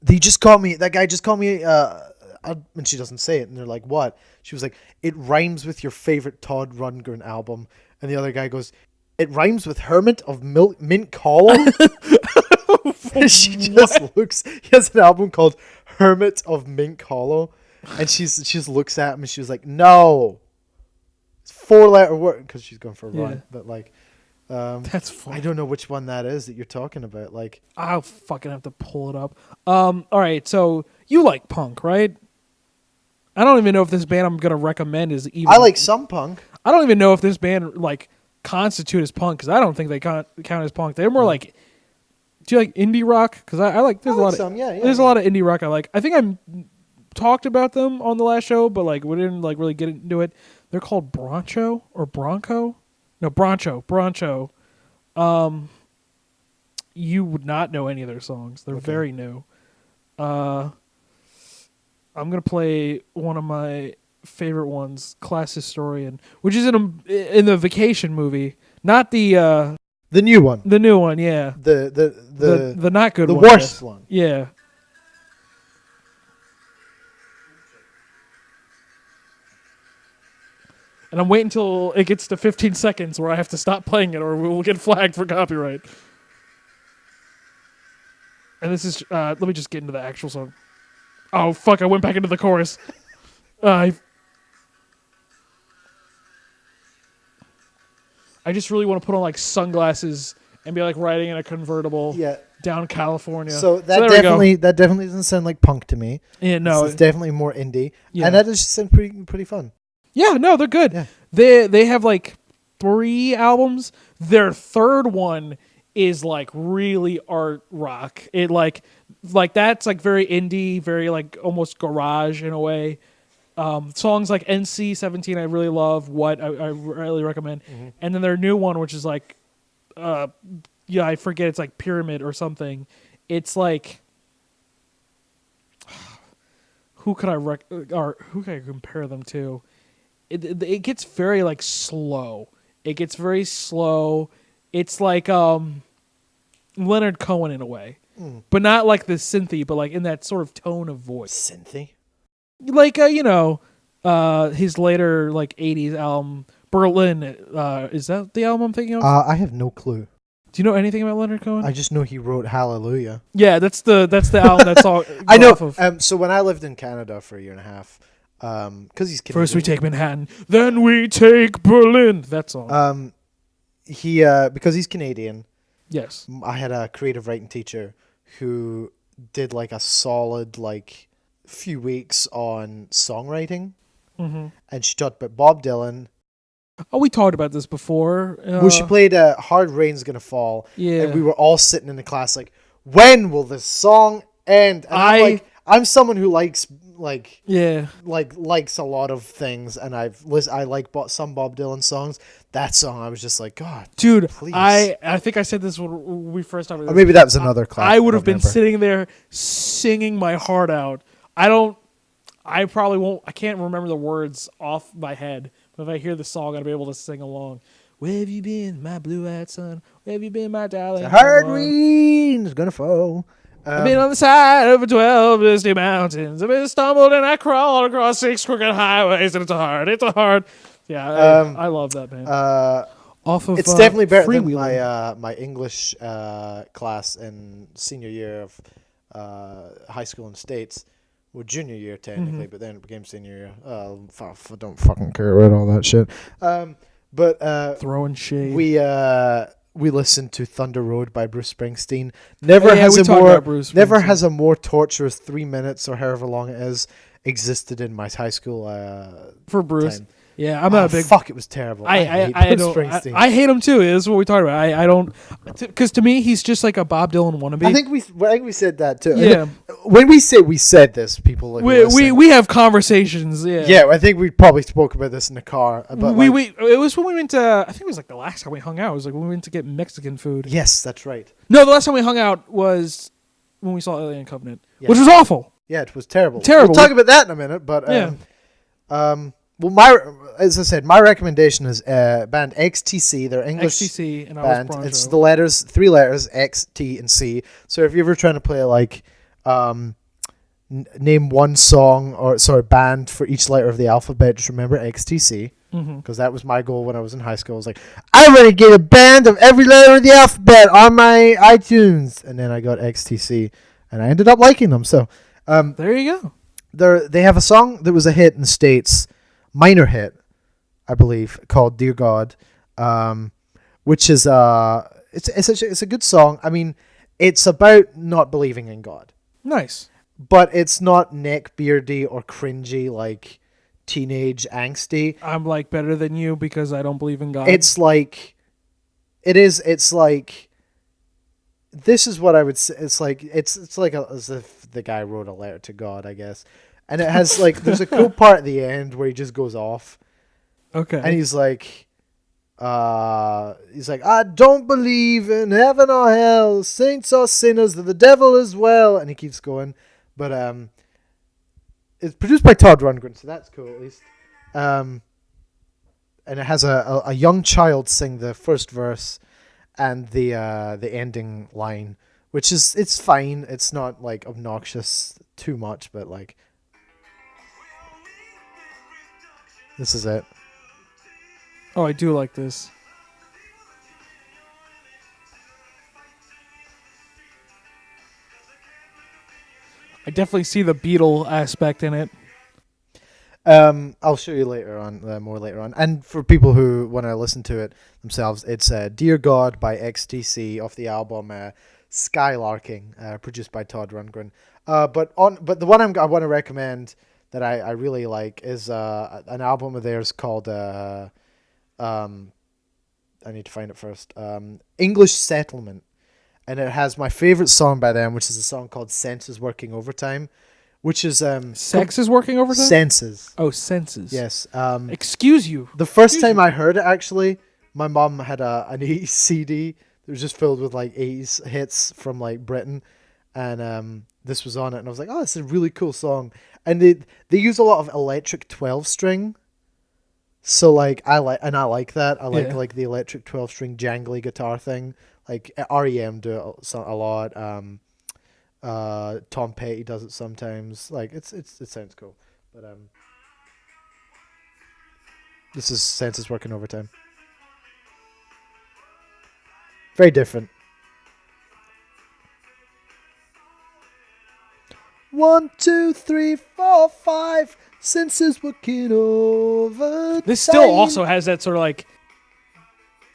that guy just called me, and she doesn't say it, and they're like, what? She was like, it rhymes with your favorite Todd Rundgren album. And the other guy goes, it rhymes with Hermit of Mint Hollow? She just looks, he has an album called Hermit of Mink Hollow, and she just looks at him and she was like, no, it's 4-letter word, because she's going for a run.
Yeah.
But like,
That's funny.
I don't know which one that is that you're talking about. Like,
I'll fucking have to pull it up. All right, so you like punk, right? I don't even know if this band I'm gonna recommend is even.
I like some punk.
I don't even know if this band like constitute as punk because I don't think they count as punk. They're more like. Do you like indie rock? Because I like. There's
I
a
like
lot of
some, yeah.
There's a lot of indie rock I like. I think I talked about them on the last show, but like we didn't like really get into it. They're called Broncho or Bronco. No, Broncho. You would not know any of their songs. They're very new. I'm gonna play one of my favorite ones, Class Historian, which is in the Vacation movie, not the
new one.
the new one. Yeah, the not good
the
one.
worst one.
Yeah. And I'm waiting until it gets to 15 seconds where I have to stop playing it or we will get flagged for copyright. And this is let me just get into the actual song. Oh fuck! I went back into the chorus. I just really want to put on like sunglasses and be like riding in a convertible down California.
So that definitely doesn't sound like punk to me.
Yeah, no,
it's definitely more indie, and that just sounds pretty fun.
Yeah, no, they're good. Yeah. They have like 3 albums. Their third one is like really art rock. It like that's like very indie, very like almost garage in a way. Songs like NC-17 I really love. What I really recommend. Mm-hmm. And then their new one, which is like I forget, it's like Pyramid or something. It's like who could I compare them to? It gets very like slow. It gets very slow. It's like Leonard Cohen in a way, but not like the synthy, but like in that sort of tone of voice.
Synthy,
like his later like '80s album Berlin. Is that the album I'm thinking of?
I have no clue.
Do you know anything about Leonard Cohen?
I just know he wrote Hallelujah.
Yeah, that's the album that's all.
I know. So when I lived in Canada for a year and a half, because he's Canadian.
First we take Manhattan, then we take Berlin. That song.
He because he's Canadian.
Yes.
I had a creative writing teacher who did like a solid like few weeks on songwriting, and she taught about Bob Dylan.
Oh, we talked about this before.
Well, she played Hard Rain's Gonna Fall, and we were all sitting in the class like, when will this song end? And I'm someone who likes likes a lot of things, and I like some Bob Dylan songs. That song, I was just like, God,
dude,
please.
I think I said this when we first started.
Or maybe that was another class.
I would have been sitting there singing my heart out. I probably won't. I can't remember the words off my head, but if I hear the song, I'll be able to sing along. Where have you been, my blue-eyed son? Where have you been, my darling?
The hard rain's gonna fall.
I've been on the side of 12 misty mountains. I've been stumbled and I crawled across 6 crooked highways, and it's hard. Yeah, I love that, man.
It's definitely better than my English class in senior year of high school in the States. Well, junior year technically, but then it became senior year. I don't fucking care about all that shit. But
throwing shade.
We listened to Thunder Road by Bruce Springsteen. Never has a more torturous 3 minutes or however long it is existed in my high school
for Bruce.
time.
Yeah, I'm not a big.
Fuck, it was terrible. I hate Bruce Springsteen.
I hate him too. This is what we talked about. I don't, because to me he's just like a Bob Dylan wannabe.
I think we said that too.
Yeah.
When we said this, people
we have conversations. Yeah.
Yeah, I think we probably spoke about this in the car. But
it was when we went to. I think it was like the last time we hung out. It was like when we went to get Mexican food.
Yes, that's right.
No, the last time we hung out was when we saw Alien Covenant, which was awful.
Yeah, it was terrible.
Terrible.
We'll talk about that in a minute, but well, as I said, my recommendation is band XTC. They're English
XTC, and
band.
I was
It's the letters, 3 letters, X, T, and C. So if you're ever trying to play like name one song band for each letter of the alphabet, just remember XTC, because that was my goal when I was in high school. I was like, I want to get a band of every letter of the alphabet on my iTunes, and then I got XTC, and I ended up liking them. So
there you
go. They have a song that was a hit in the States. Minor hit, I believe, called "Dear God," which is it's a good song. I mean, it's about not believing in God.
Nice, but
it's not neckbeardy or cringy like teenage angsty.
I'm like better than you because I don't believe in God.
It's like, It's like, this is what I would say. It's like as if the guy wrote a letter to God, I guess. And it has like, there's a cool part at the end where he just goes off.
Okay.
And he's like, I don't believe in heaven or hell, saints or sinners, the devil as well. And he keeps going. But it's produced by Todd Rundgren, so that's cool at least. And it has a young child sing the first verse and the ending line, which is, it's fine. It's not like obnoxious too much, but like, this is it.
Oh, I do like this. I definitely see the Beatle aspect in it.
I'll show you later on, more later on. And for people who want to listen to it themselves, it's "Dear God" by XTC off the album Skylarking, produced by Todd Rundgren. But the one I want to recommend that I really like is an album of theirs called I need to find it first. English Settlement, and it has my favorite song by them, which is a song called "Senses Working Overtime," which is
Sex is working overtime.
Senses.
Oh, senses.
Yes.
Excuse you.
The first time I heard it, actually, my mum had an 80s CD that was just filled with like 80s hits from like Britain, and this was on it, and I was like, oh, it's a really cool song. And they use a lot of electric 12 string. So like I like that. I like the electric 12-string jangly guitar thing. Like REM do it a lot. Tom Petty does it sometimes. Like it sounds cool. But this is Senses Working Overtime. Very different. 1, 2, 3, 4, 5. Senses working over.
This still also has that sort of like.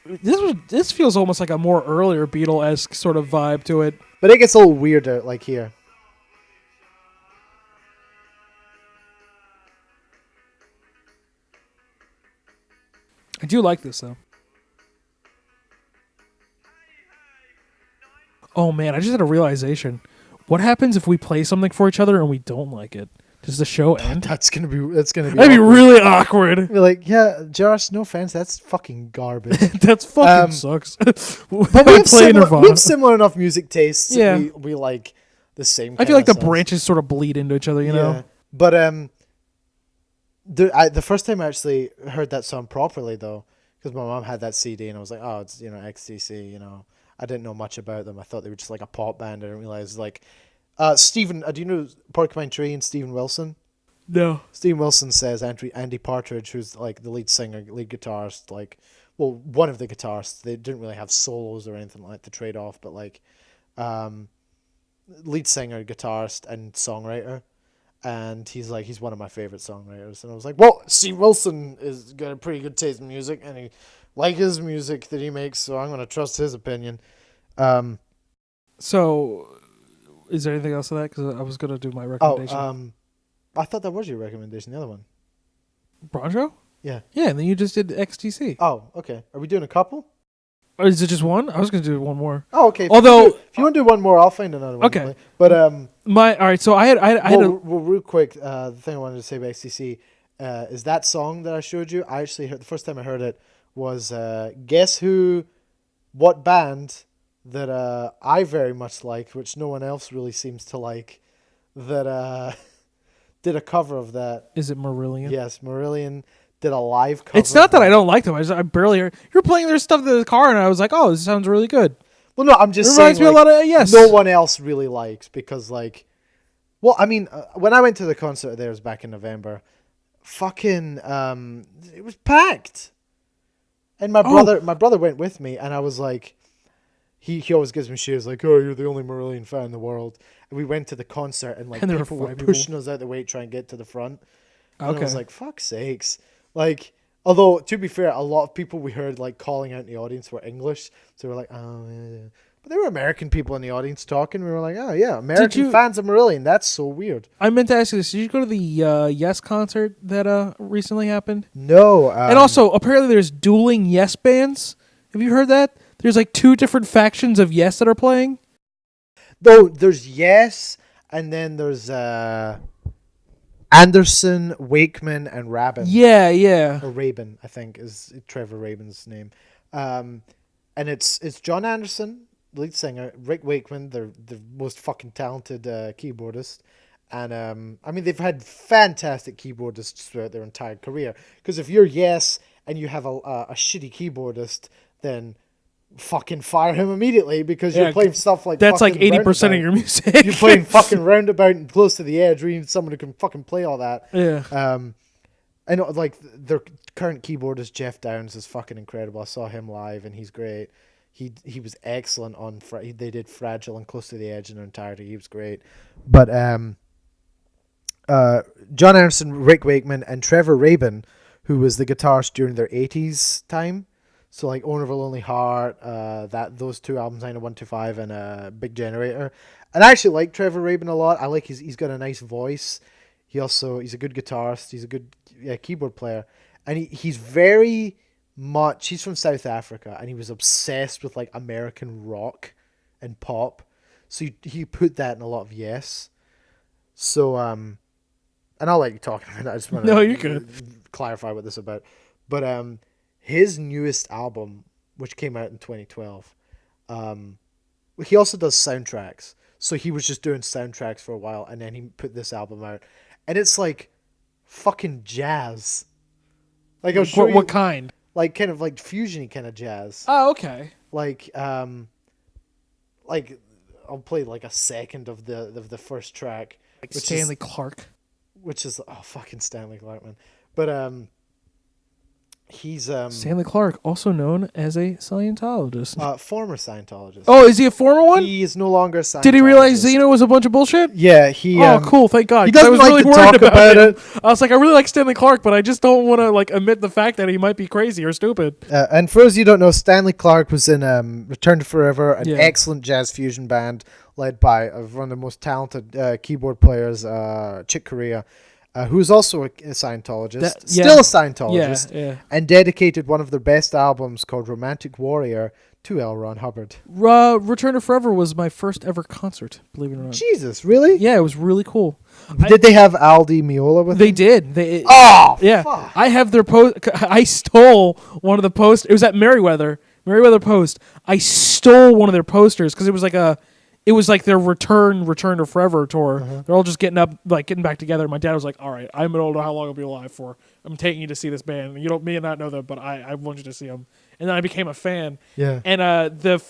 This feels almost like a more earlier Beatle-esque sort of vibe to it.
But it gets a little weirder, like here.
I do like this though. Oh man, I just had a realization. What happens if we play something for each other and we don't like it? Does the show end?
That's gonna be.
That'd be really awkward.
Be like, yeah, Josh. No offense, that's fucking garbage.
That's fucking sucks.
But we have similar enough music tastes.
Yeah,
we like the same.
I feel like the branches sort of bleed into each other. You know.
But the first time I actually heard that song properly though, because my mom had that CD and I was like, oh, it's XTC. I didn't know much about them. I thought they were just like a pop band. I didn't realize like. Stephen, do you know Porcupine Tree and Steven Wilson?
No.
Steven Wilson says Andy Partridge, who's like the lead singer, lead guitarist, one of the guitarists. They didn't really have solos or anything like to trade off, but like, lead singer, guitarist, and songwriter. And he's one of my favorite songwriters. And I was like, well, Steve Wilson is got a pretty good taste in music, and he like his music that he makes, so I'm gonna trust his opinion.
So. Is there anything else to that? Because I was going to do my recommendation.
I thought that was your recommendation, the other one.
Broncho?
Yeah.
Yeah, and then you just did XTC.
Oh, okay. Are we doing a couple?
Or is it just one? I was going to do one more.
Oh, okay. If you want to do one more, I'll find another one.
Okay.
But
all right. So I had
real quick. The thing I wanted to say about XTC is that song that I showed you. I actually heard the first time I heard it was guess who, what band that I very much like, which no one else really seems to like, that did a cover of that.
Is it Marillion?
Yes, Marillion did a live cover.
It's not that I don't like them. I barely heard. You're playing their stuff in the car, and I was like, oh, this sounds really good.
Well, no, I'm just saying. It reminds
me a lot of Yes.
No one else really likes because, like, well, I mean, when I went to the concert of theirs back in November, fucking, it was packed. And my brother went with me, and I was like, he always gives me shit. Like, oh, you're the only Marillion fan in the world. And we went to the concert, and like people were pushing us out the way to try and get to the front. And I was like, fuck sakes. Like, although to be fair, a lot of people we heard like calling out in the audience were English, so we're like, oh yeah. But there were American people in the audience talking. We were like, oh yeah, American fans of Marillion. That's so weird.
I meant to ask you this: did you go to the Yes concert that recently happened?
No.
And also, apparently, there's dueling Yes bands. Have you heard that? There's like 2 different factions of Yes that are playing.
Though there's Yes, and then there's Anderson, Wakeman, and Rabin.
Yeah.
Or Rabin, I think, is Trevor Rabin's name. And it's John Anderson, the lead singer, Rick Wakeman, the most fucking talented keyboardist. And I mean, they've had fantastic keyboardists throughout their entire career. Because if you're Yes and you have a shitty keyboardist, then fucking fire him immediately because you're playing stuff like
that's like 80% of your music.
You're playing fucking Roundabout and Close to the Edge. We need someone who can fucking play all that.
Yeah.
I know, like their current keyboardist Jeff Downs is fucking incredible. I saw him live and he's great. he was excellent on. They did Fragile and Close to the Edge in their entirety. He was great, but John Anderson, Rick Wakeman, and Trevor Rabin, who was the guitarist during their 80s time. So like Owner of a Lonely Heart, those two albums, 90125 and Big Generator. And I actually like Trevor Rabin a lot. I like he's got a nice voice. He's a good guitarist. He's a good keyboard player. And he's very much, he's from South Africa, and he was obsessed with like American rock and pop. So he put that in a lot of Yes. So and I'll let you talk about it. I just want
No, you're good.
Clarify what this is about. But his newest album, which came out in 2012, he also does soundtracks. So he was just doing soundtracks for a while, and then he put this album out, and it's like fucking jazz. Like I'll show you,
what kind?
Like kind of like fusion-y kind of jazz.
Oh, okay.
Like I'll play like a second of the first track,
Like Stanley Clark.
Which is fucking Stanley Clark, man. But he's
Stanley Clark, also known as a Scientologist.
Former Scientologist.
Oh, is he a former one?
He is no longer a Scientologist.
Did he realize Xeno was a bunch of bullshit?
Yeah, he.
Oh, cool! Thank God.
He doesn't
I was
like
really
to
worried
talk about
him.
it.
I was like, I really like Stanley Clark, but I just don't want to like admit the fact that he might be crazy or stupid.
And for those of you who don't know, Stanley Clark was in Return to Forever, an excellent jazz fusion band led by one of the most talented keyboard players, Chick Corea. Who's also a Scientologist, still a Scientologist, and dedicated one of their best albums called Romantic Warrior to L. Ron Hubbard.
Return to Forever was my first ever concert, believe it or not.
Jesus, really?
Yeah, it was really cool.
Did they have Aldi Meola with
They
them?
did.
Yeah.
Fuck. I have their post. I stole one of the posters. It was at Merriweather Post. I stole one of their posters because it was like their Return to Forever tour.
Uh-huh.
They're all just getting back together. My dad was like, "All right, I don't know how long I'll be alive for. I'm taking you to see this band. You may not know them, but I want you to see them." And then I became a fan.
Yeah.
And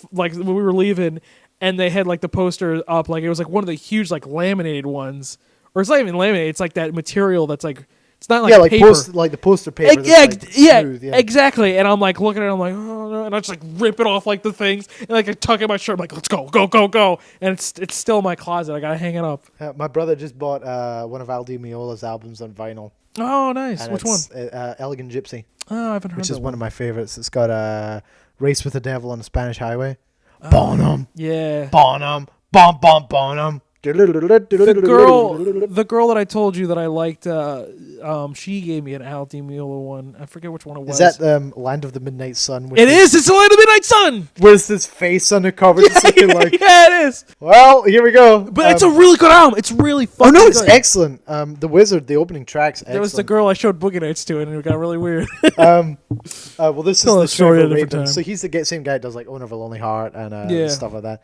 when we were leaving, and they had like the poster up, like it was like one of the huge like laminated ones, or it's not even laminated. It's like that material that's like. It's not like paper.
Like the poster paper.
Smooth, exactly. And I'm like looking at it, I'm like, oh no, and I just like rip it off like the things, and like I tuck in my shirt, I'm like, let's go. And it's still in my closet. I gotta hang it up.
My brother just bought one of Aldi Meola's albums on vinyl.
Oh, nice.
And
Which one?
Elegant Gypsy.
Oh, I haven't heard
Which
that
is one of my favorites. It's got Race with the Devil on the Spanish Highway.
Oh,
Bonham.
Yeah.
Bonham. Bonham.
The girl that I told you that I liked, she gave me an Aldi Meola one. I forget which one it was.
Is that Land of the Midnight Sun?
It is. It's the Land of the Midnight Sun.
With his face on the cover, just looking like.
Yeah, it is.
Well, here we go.
But it's a really good album. It's really fucking good.
Oh no, it's excellent. The Wizard, the opening tracks.
There was the girl I showed Boogie Nights to, and it got really weird.
Well, this is the
story
Trevor
at a different
Rabin.
time.
So he's the same guy that does like Owner of a Lonely Heart and stuff like that.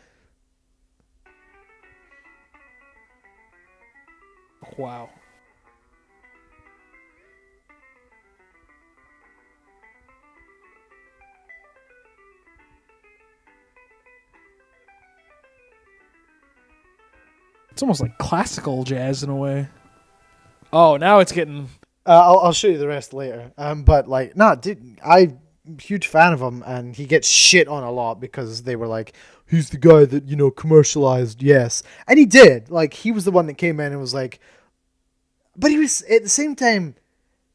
Wow. It's almost like classical jazz in a way. Oh, now it's getting...
I'll show you the rest later. But like, dude, I'm a huge fan of him, and he gets shit on a lot because they were like, he's the guy that, commercialized Yes. And he did. Like, he was the one that came in and was like, but he was, at the same time,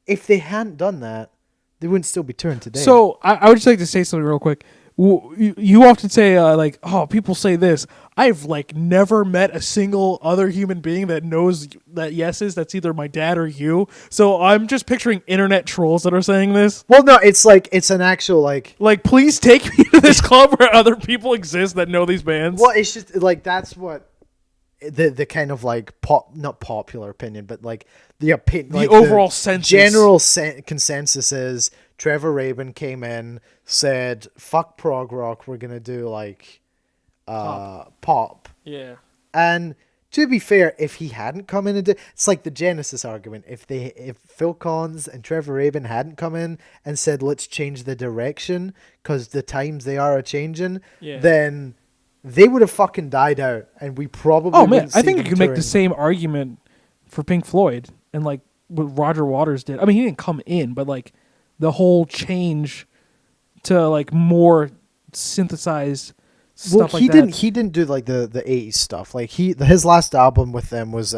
if they hadn't done that, they wouldn't still be touring today.
So, I would just like to say something real quick. You often say, people say this. I've, never met a single other human being that knows that Yes is. That's either my dad or you. So, I'm just picturing internet trolls that are saying this.
Well, no, it's an actual,
please take me to this club where other people exist that know these bands.
Well, it's just, that's what the kind of, not popular opinion, but, the opinion.
The overall census.
General consensus is Trevor Rabin came in, said, fuck prog rock, we're going to do, pop.
Yeah.
And to be fair, if he hadn't come in and it's like the Genesis argument. If Phil Collins and Trevor Rabin hadn't come in and said, let's change the direction because the times they are a-changing, then they would have fucking died out, and we probably
I think you could make the same argument for Pink Floyd and what Roger Waters did. I mean, he didn't come in, but the whole change to more synthesized
Well,
stuff like that.
he didn't do like the 80s stuff. Like his last album with them was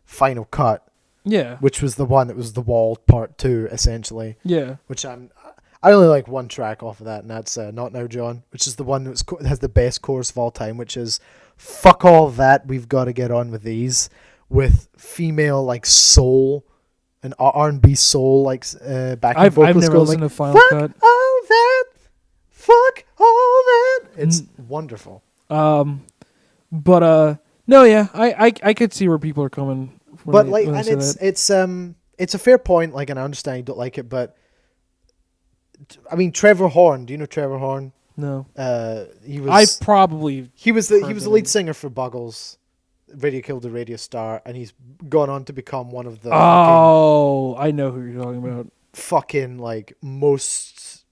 Final Cut,
Yeah.
which was the one that was The Wall Part 2 essentially,
Yeah.
which I only like one track off of that, and that's Not Now John, which is the one that has the best chorus of all time, which is fuck all that, we've got to get on with these, with female like soul and R&B soul like backing
I've
vocals
never
going
listened
like,
to Final
fuck
Cut.
all that, fuck all that. It's wonderful.
But no, yeah, I could see where people are coming from.
But like, and it's a fair point. Like, and I understand you don't like it, but I mean, Trevor Horn. Do you know Trevor Horn?
No.
He was he was the lead singer for Buggles, Radio Killed the Radio Star, and he's gone on to become one of the
I know who you're talking about.
fucking like most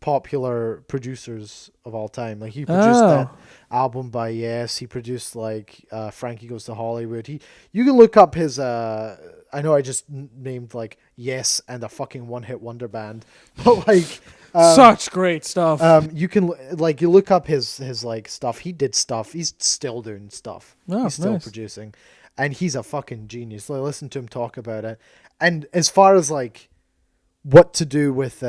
popular producers of all time. Like he produced that album by Yes. He produced like Frankie Goes to Hollywood. You can look up his I know I just named like Yes and a fucking one-hit wonder band, but like
such great stuff.
you can like you look up his like stuff. He did stuff. He's still doing stuff.
Oh,
he's still
nice.
producing, and he's a fucking genius. Like, listen to him talk about it. And as far as like what to do with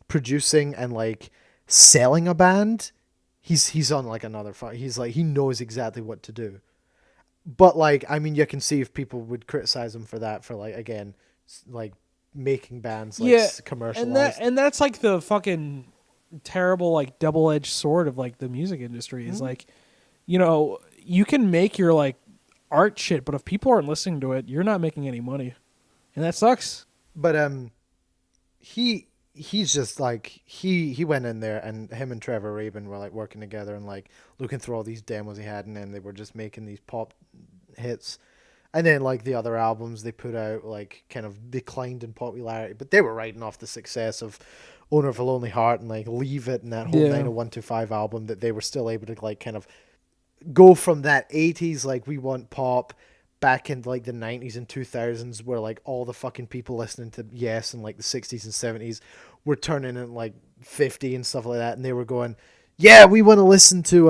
producing and like selling a band, he's on like another he's like he knows exactly what to do. But like, I mean, you can see if people would criticize him for that, for like, again, like making bands like commercialized.
And that's like the fucking terrible like double-edged sword of like the music industry is like, you know, you can make your like art shit, but if people aren't listening to it, you're not making any money, and that sucks.
But he's just like he went in there, and him and Trevor Rabin were like working together and like looking through all these demos he had, and then they were just making these pop hits. And then like the other albums they put out like kind of declined in popularity, but they were riding off the success of Owner of a Lonely Heart and like Leave It and that whole 90125 album, that they were still able to like kind of go from that 80s like we want pop back into like the 90s and 2000s, where like all the fucking people listening to Yes in like the 60s and 70s were turning in like 50 and stuff like that, and they were going, yeah, we want to listen to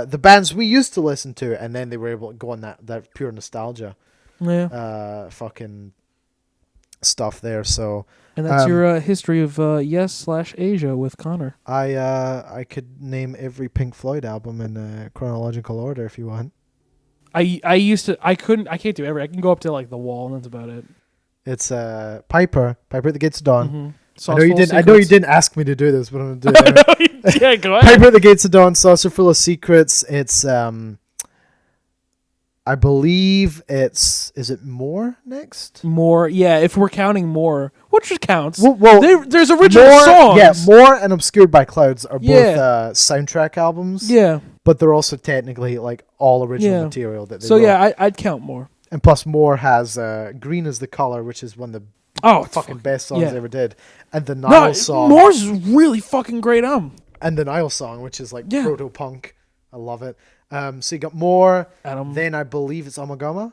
the bands we used to listen to, and then they were able to go on that pure nostalgia fucking stuff there. So
and that's your history of Yes/Asia with Connor.
I could name every Pink Floyd album in chronological order if you want.
I can't do every. I can go up to like The Wall, and that's about it.
It's Piper at the Gates of Dawn.
Mm-hmm.
I know you didn't ask me to do this, but I'm gonna do it.
Yeah, go ahead.
Piper at the Gates of Dawn, Saucer Full of Secrets. It's I believe is it More next?
More, yeah. If we're counting More, which counts.
Well,
there's original songs.
Yeah, More and Obscured by Clouds are both soundtrack albums.
Yeah,
but they're also technically like all original material that they wrote.
yeah, I'd count More.
And plus, More has Green is the Color, which is one of the fucking best songs they ever did. And the Nile song.
More's really fucking great.
And the Nile song, which is like proto punk. I love it. So you got More. Then I believe it's Amagama.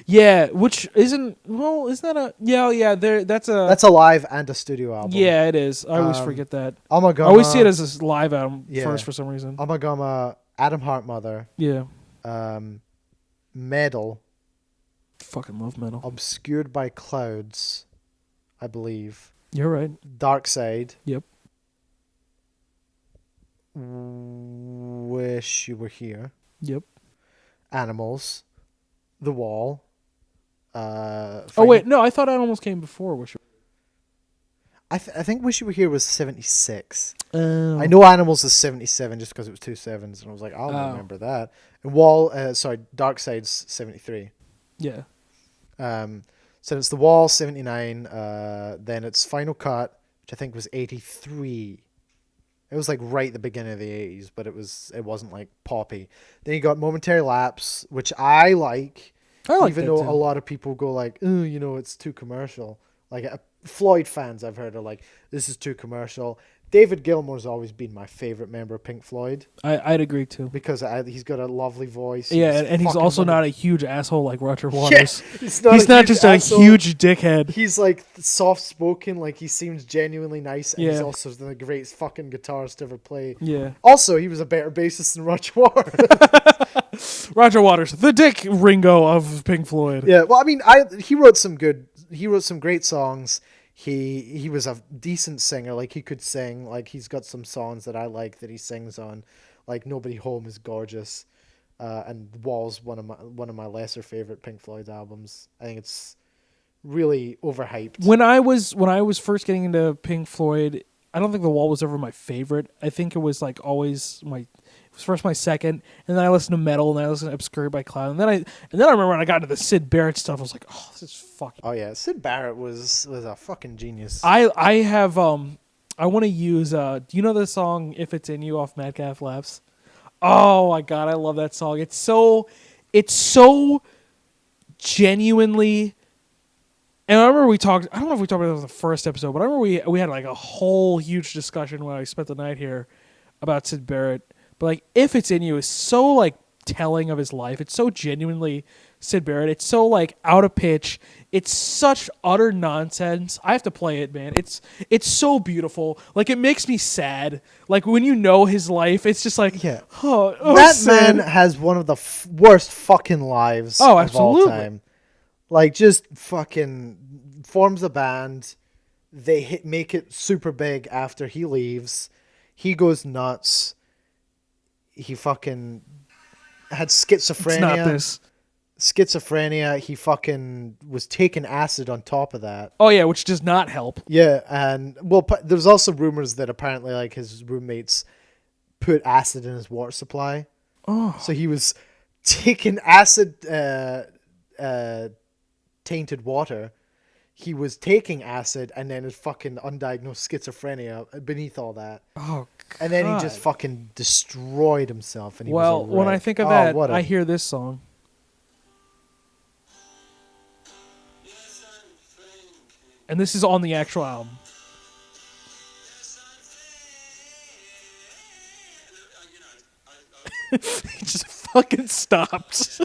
Yeah, which isn't that a that's
a live and a studio album.
Yeah, it is. I always forget that.
Amagama.
I always see it as a live album first for some reason.
Amagama, Adam Heartmother.
Yeah.
Metal.
Fucking love Metal.
Obscured by Clouds, I believe.
You're right.
Dark Side.
Yep.
Wish You Were Here.
Yep.
Animals. The Wall.
Oh wait, no, I thought Animals came before Wish You Were
Here. I think Wish You Were Here was 76.
Oh.
I know Animals is 77 just because it was 2 sevens, and I was like, I'll remember that. And Dark Side's 73.
Yeah.
So it's The Wall, 79. Then it's Final Cut, which I think was 83. It was like right at the beginning of the 80s, but it wasn't like poppy. Then you got Momentary Lapse, which I like even though
too.
A lot of people go like, oh, it's too commercial. Like Floyd fans I've heard are like, this is too commercial. David Gilmour's always been my favorite member of Pink Floyd
I'd agree too.
because he's got a lovely voice.
Yeah, and he's
fucking
also not a
wonderful.
huge asshole like Roger Waters.
He's
He's not
huge
just
asshole.
a huge dickhead.
He's like soft spoken, like he seems genuinely nice, and he's
Yeah.
also the greatest fucking guitarist to ever play.
Yeah.
Also, he was a better bassist than Roger Waters.
Roger Waters, the Dick Ringo of Pink Floyd.
Yeah, well, I mean, he wrote some great songs. He was a decent singer. Like, he could sing. Like, he's got some songs that I like that he sings on. Like, Nobody Home is gorgeous, and Wall's one of my lesser favorite Pink Floyd albums. I think it's really overhyped.
When I was first getting into Pink Floyd, I don't think The Wall was ever my favorite. I think it was like always it was first my second, and then I listened to metal, and then I listened to Obscured by Cloud, and then I remember when I got into the Syd Barrett stuff, I was like, oh, this is fucking.
Oh yeah, Syd Barrett was a fucking genius.
I have I want to use do you know the song If It's In You off Madcap Laughs? Oh my god, I love that song. It's so genuinely. And I remember I don't know if we talked about it in the first episode, but I remember we had like a whole huge discussion when I spent the night here about Syd Barrett. But like If It's In You is so like telling of his life. It's so genuinely Syd Barrett. It's so like out of pitch. It's such utter nonsense. I have to play it, man. It's so beautiful. Like it makes me sad. Like when you know his life, it's just like
that
sad.
man has one of the worst fucking lives of all time. Like just fucking forms a band. They make it super big after he leaves. He goes nuts. He fucking had schizophrenia.
It's not this.
Schizophrenia. He fucking was taking acid on top of that.
Oh yeah, which does not help.
Yeah, and well, there's also rumors that apparently like his roommates put acid in his water supply.
Oh,
So he was taking acid, tainted water. He was taking acid, and then his fucking undiagnosed schizophrenia beneath all that.
oh, God.
And then he just fucking destroyed himself. And he
Well,
was a
when I
wreck.
think of
Oh,
that,
what a-
I hear this song. And this is on the actual album. He just fucking stopped.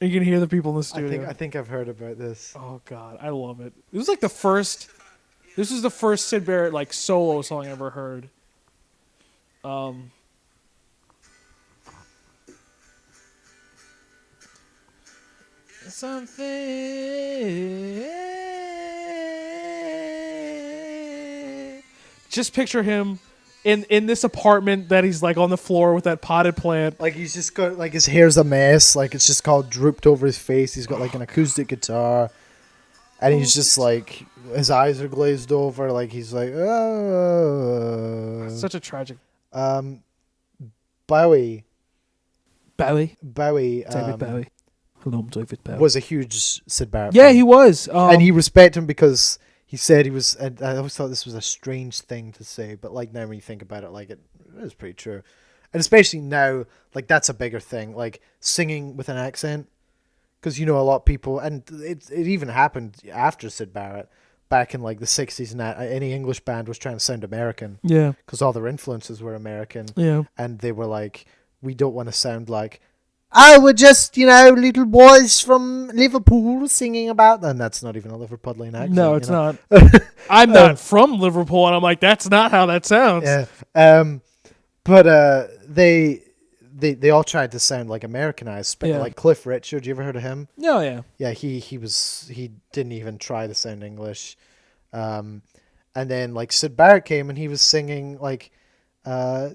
You can hear the people in the studio.
I think I've heard about this.
Oh god, I love it. It was like the first. This is the first Syd Barrett like solo song I ever heard. Something. Just picture him in this apartment that he's like on the floor with that potted plant.
Like he's just got like his hair's a mess. Like it's just called drooped over his face. He's got like an acoustic guitar, and he's just like his eyes are glazed over. Like he's like, oh.
Such a tragic.
Bowie.
Bowie.
David
Bowie. Hello, I'm David Bowie.
was a huge Syd Barrett
Yeah,
fan.
he was.
And he respected him because he said he was. And I always thought this was a strange thing to say, but like now when you think about it, like it is pretty true. And especially now, like that's a bigger thing, like singing with an accent, because you know a lot of people, and it even happened after Syd Barrett, back in like the 60s, and that any English band was trying to sound American,
Yeah.
because all their influences were American,
Yeah.
and they were like, we don't want to sound like, oh, we're just, little boys from Liverpool singing about them. That's not even a Liverpudlian accent.
No, it's not. I'm not from Liverpool, and I'm like, that's not how that sounds.
Yeah. But they all tried to sound like Americanized,
Yeah.
like Cliff Richard. You ever heard of him?
No, yeah.
Yeah, he didn't even try to sound English. And then like Syd Barrett came and he was singing like,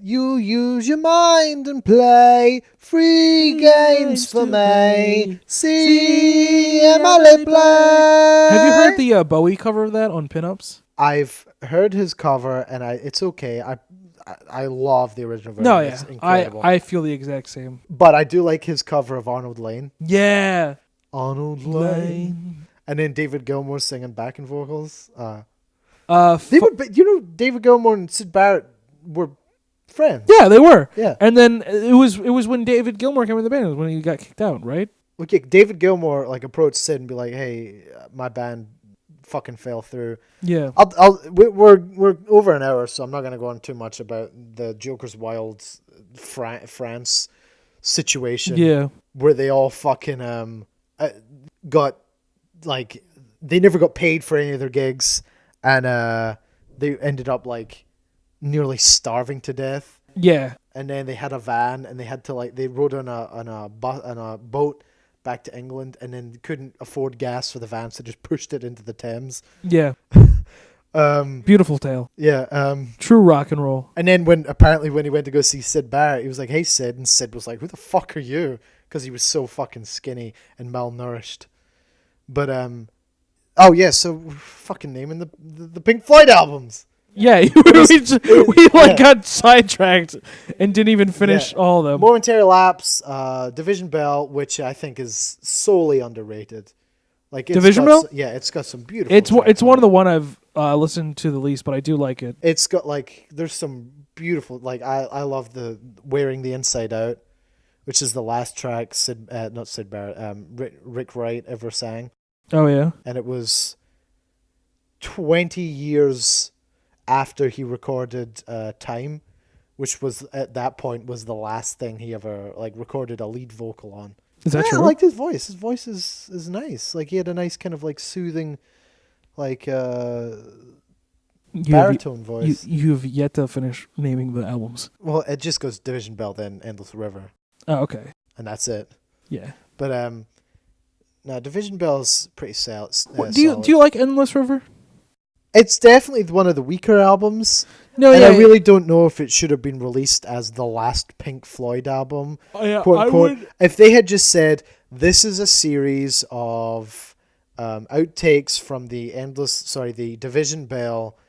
you use your mind and play free games for me. See Emily play.
Have you heard the Bowie cover of that on Pinups?
I've heard his cover and it's okay. I love the original version.
No,
It's
yeah.
incredible.
I feel the exact same.
But I do like his cover of Arnold Lane.
Yeah.
Arnold Lane. And then David Gilmour singing backing vocals. David Gilmour and Syd Barrett were friends.
Yeah, they were.
Yeah.
And then it was when David Gilmour came in the band. It was when he got kicked out, right?
Okay, David Gilmour like approached Syd and be like, "Hey, my band fucking fell through.
Yeah.
We're over an hour, so I'm not going to go on too much about the Joker's Wild France situation.
Yeah.
Where they all fucking got, like, they never got paid for any of their gigs, and they ended up like nearly starving to death.
Yeah.
And then they had a van, and they had to, like, they rode on a boat back to England, and then couldn't afford gas for the van, so just pushed it into the Thames.
Yeah. Beautiful tale.
Yeah.
True rock and roll.
And then when he went to go see Sid Barrett, he was like, "Hey, Sid," and Sid was like, "Who the fuck are you?" Because he was so fucking skinny and malnourished. But oh yeah, so we're fucking naming the Pink Floyd albums.
Yeah, we got sidetracked and didn't even finish all of them.
Momentary Lapse, Division Bell, which I think is solely underrated. Like,
Division Bell?
Yeah, it's got some beautiful.
It's one of the one I've listened to the least, but I do like it.
It's got, like, there's some beautiful, like, I love the Wearing the Inside Out, which is the last track not Sid Barrett, Rick Wright ever sang.
Oh yeah,
and it was 20 years after he recorded Time, which was at that point was the last thing he ever, like, recorded a lead vocal on.
Is that true?
I liked his voice. His voice is nice. Like, he had a nice kind of, like, soothing, like, baritone voice.
You've yet to finish naming the albums.
Well, it just goes Division Bell, then Endless River.
Oh, okay.
And that's it.
Yeah.
But no, Division Bell's pretty solid.
Do you like Endless River?
It's definitely one of the weaker albums.
No,
and
yeah,
I really don't know if it should have been released as the last Pink Floyd album.
Oh, yeah,
quote,
I
unquote.
would.
If they had just said, this is a series of outtakes from the Division Bell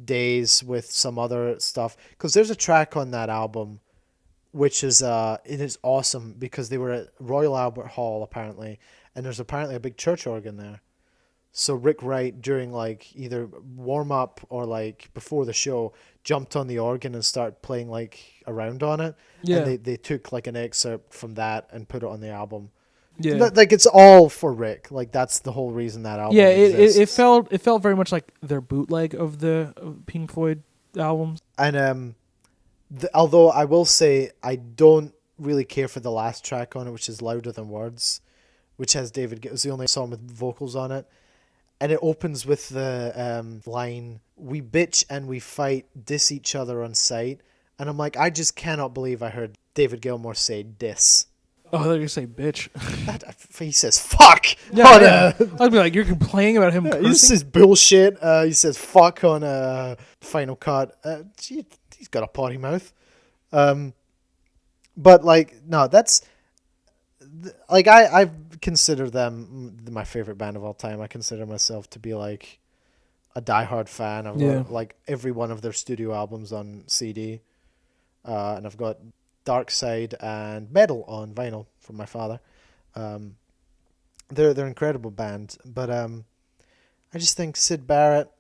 days with some other stuff. Because there's a track on that album which is it is awesome because they were at Royal Albert Hall apparently, and there's apparently a big church organ there. So Rick Wright, during like either warm up or like before the show, jumped on the organ and started playing like around on it.
Yeah.
And they took like an excerpt from that and put it on the album.
Yeah.
Like it's all for Rick. Like that's the whole reason that album exists.
It felt very much like their bootleg of the Pink Floyd albums.
And although I will say I don't really care for the last track on it, which is Louder Than Words, which has David. It was the only song with vocals on it. And it opens with the line, "We bitch and we fight, diss each other on sight." And I'm like, I just cannot believe I heard David Gilmour say diss.
Oh, I thought you were going to say bitch.
He says fuck.
Yeah, I'd be like, you're complaining about him cursing?
He says bullshit. He says fuck on Final Cut. He's got a potty mouth. But like, no, that's... Like, I consider them my favorite band of all time. I consider myself to be like a diehard fan. I've got like every one of their studio albums on CD. And I've got Dark Side and Metal on vinyl from my father. They're an incredible band. But I just think Sid Barrett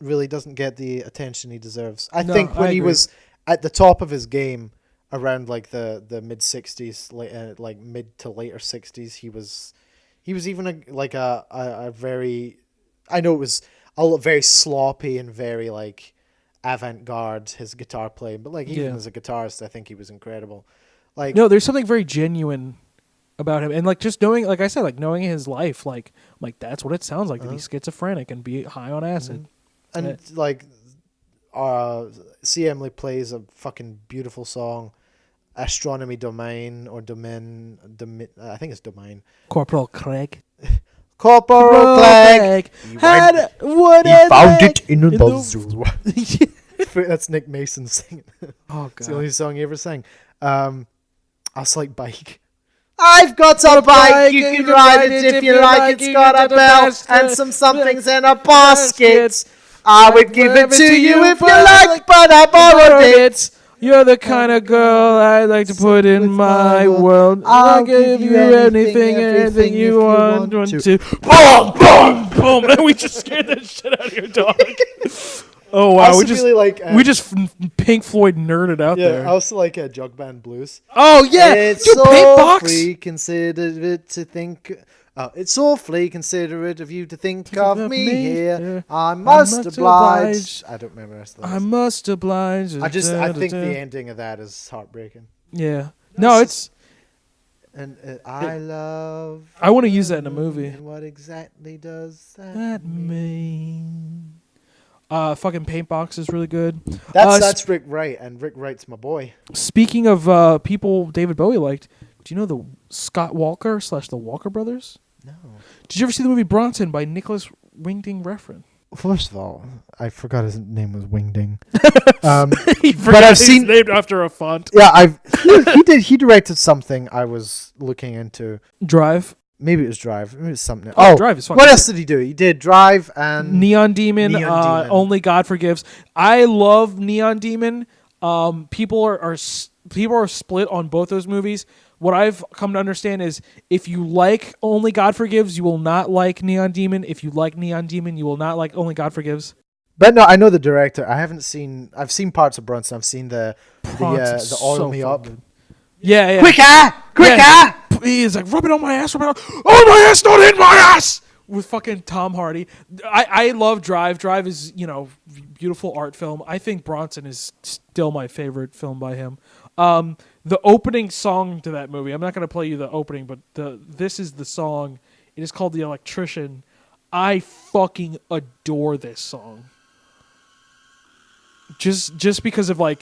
really doesn't get the attention he deserves. I think when he was at the top of his game, around like the mid 60s, like mid to later 60s, he was even a very, I know it was a very sloppy and very like avant-garde, his guitar playing, but like even as a guitarist, I think he was incredible. Like, no,
there's something very genuine about him, and like just knowing, like I said, like knowing his life, like that's what it sounds like to be schizophrenic and be high on acid.
And like C. Emily plays a fucking beautiful song, Astronomy Domain or Domain, I think it's Domain.
Corporal Craig
had what he found it in the zoo. That's Nick Mason singing.
Oh god,
it's the only song he ever sang. I was like, bike. I've got a bike, you can ride it if you like. It's got a bell and some somethings in a basket. I would give it to you if you like, but I borrowed it.
You're the kind of girl I like to put in my world. I'll give you anything you want to. Boom, boom, boom. And we just scared the shit out of your dog. Oh wow, we just Pink Floyd nerded out there.
Yeah, I also like Jug Band Blues.
Oh yeah,
it's
dude,
so
Paint Box.
Free considered it to think Oh, it's awfully considerate of you to think of me here. I
must
must oblige.
oblige.
I don't remember the rest of
I
that.
must oblige.
I think the ending of that is heartbreaking.
Yeah. No, it's.
And I love.
I want to use that in a movie.
And what exactly does
That mean? Fucking Paint Box is really good.
That's Rick Wright, and Rick Wright's my boy.
Speaking of people David Bowie liked, do you know the Scott Walker / the Walker Brothers?
No.
Did you ever see the movie Bronson by Nicholas Winding Refn?
First of all, I forgot his name was Wingding.
But I've seen named after a font.
Yeah, he directed something I was looking into.
Drive.
Maybe it was Drive. Maybe it was something.
Drive is fucking
what else did he do? He did Drive and
Neon Demon. Only God Forgives. I love Neon Demon. People are split on both those movies. What I've come to understand is if you like Only God Forgives, you will not like Neon Demon. If you like Neon Demon, you will not like Only God Forgives.
But no, I know the director. I've seen parts of Bronson. I've seen the Oil
so
Me Up.
good. Yeah.
Quicker!
He's like, rub it on my ass, on my ass, not in my ass! With fucking Tom Hardy. I love Drive. Drive is, beautiful art film. I think Bronson is still my favorite film by him. The opening song to that movie, I'm not going to play you the opening, but this is the song. It is called The Electrician. I fucking adore this song. Just because of, I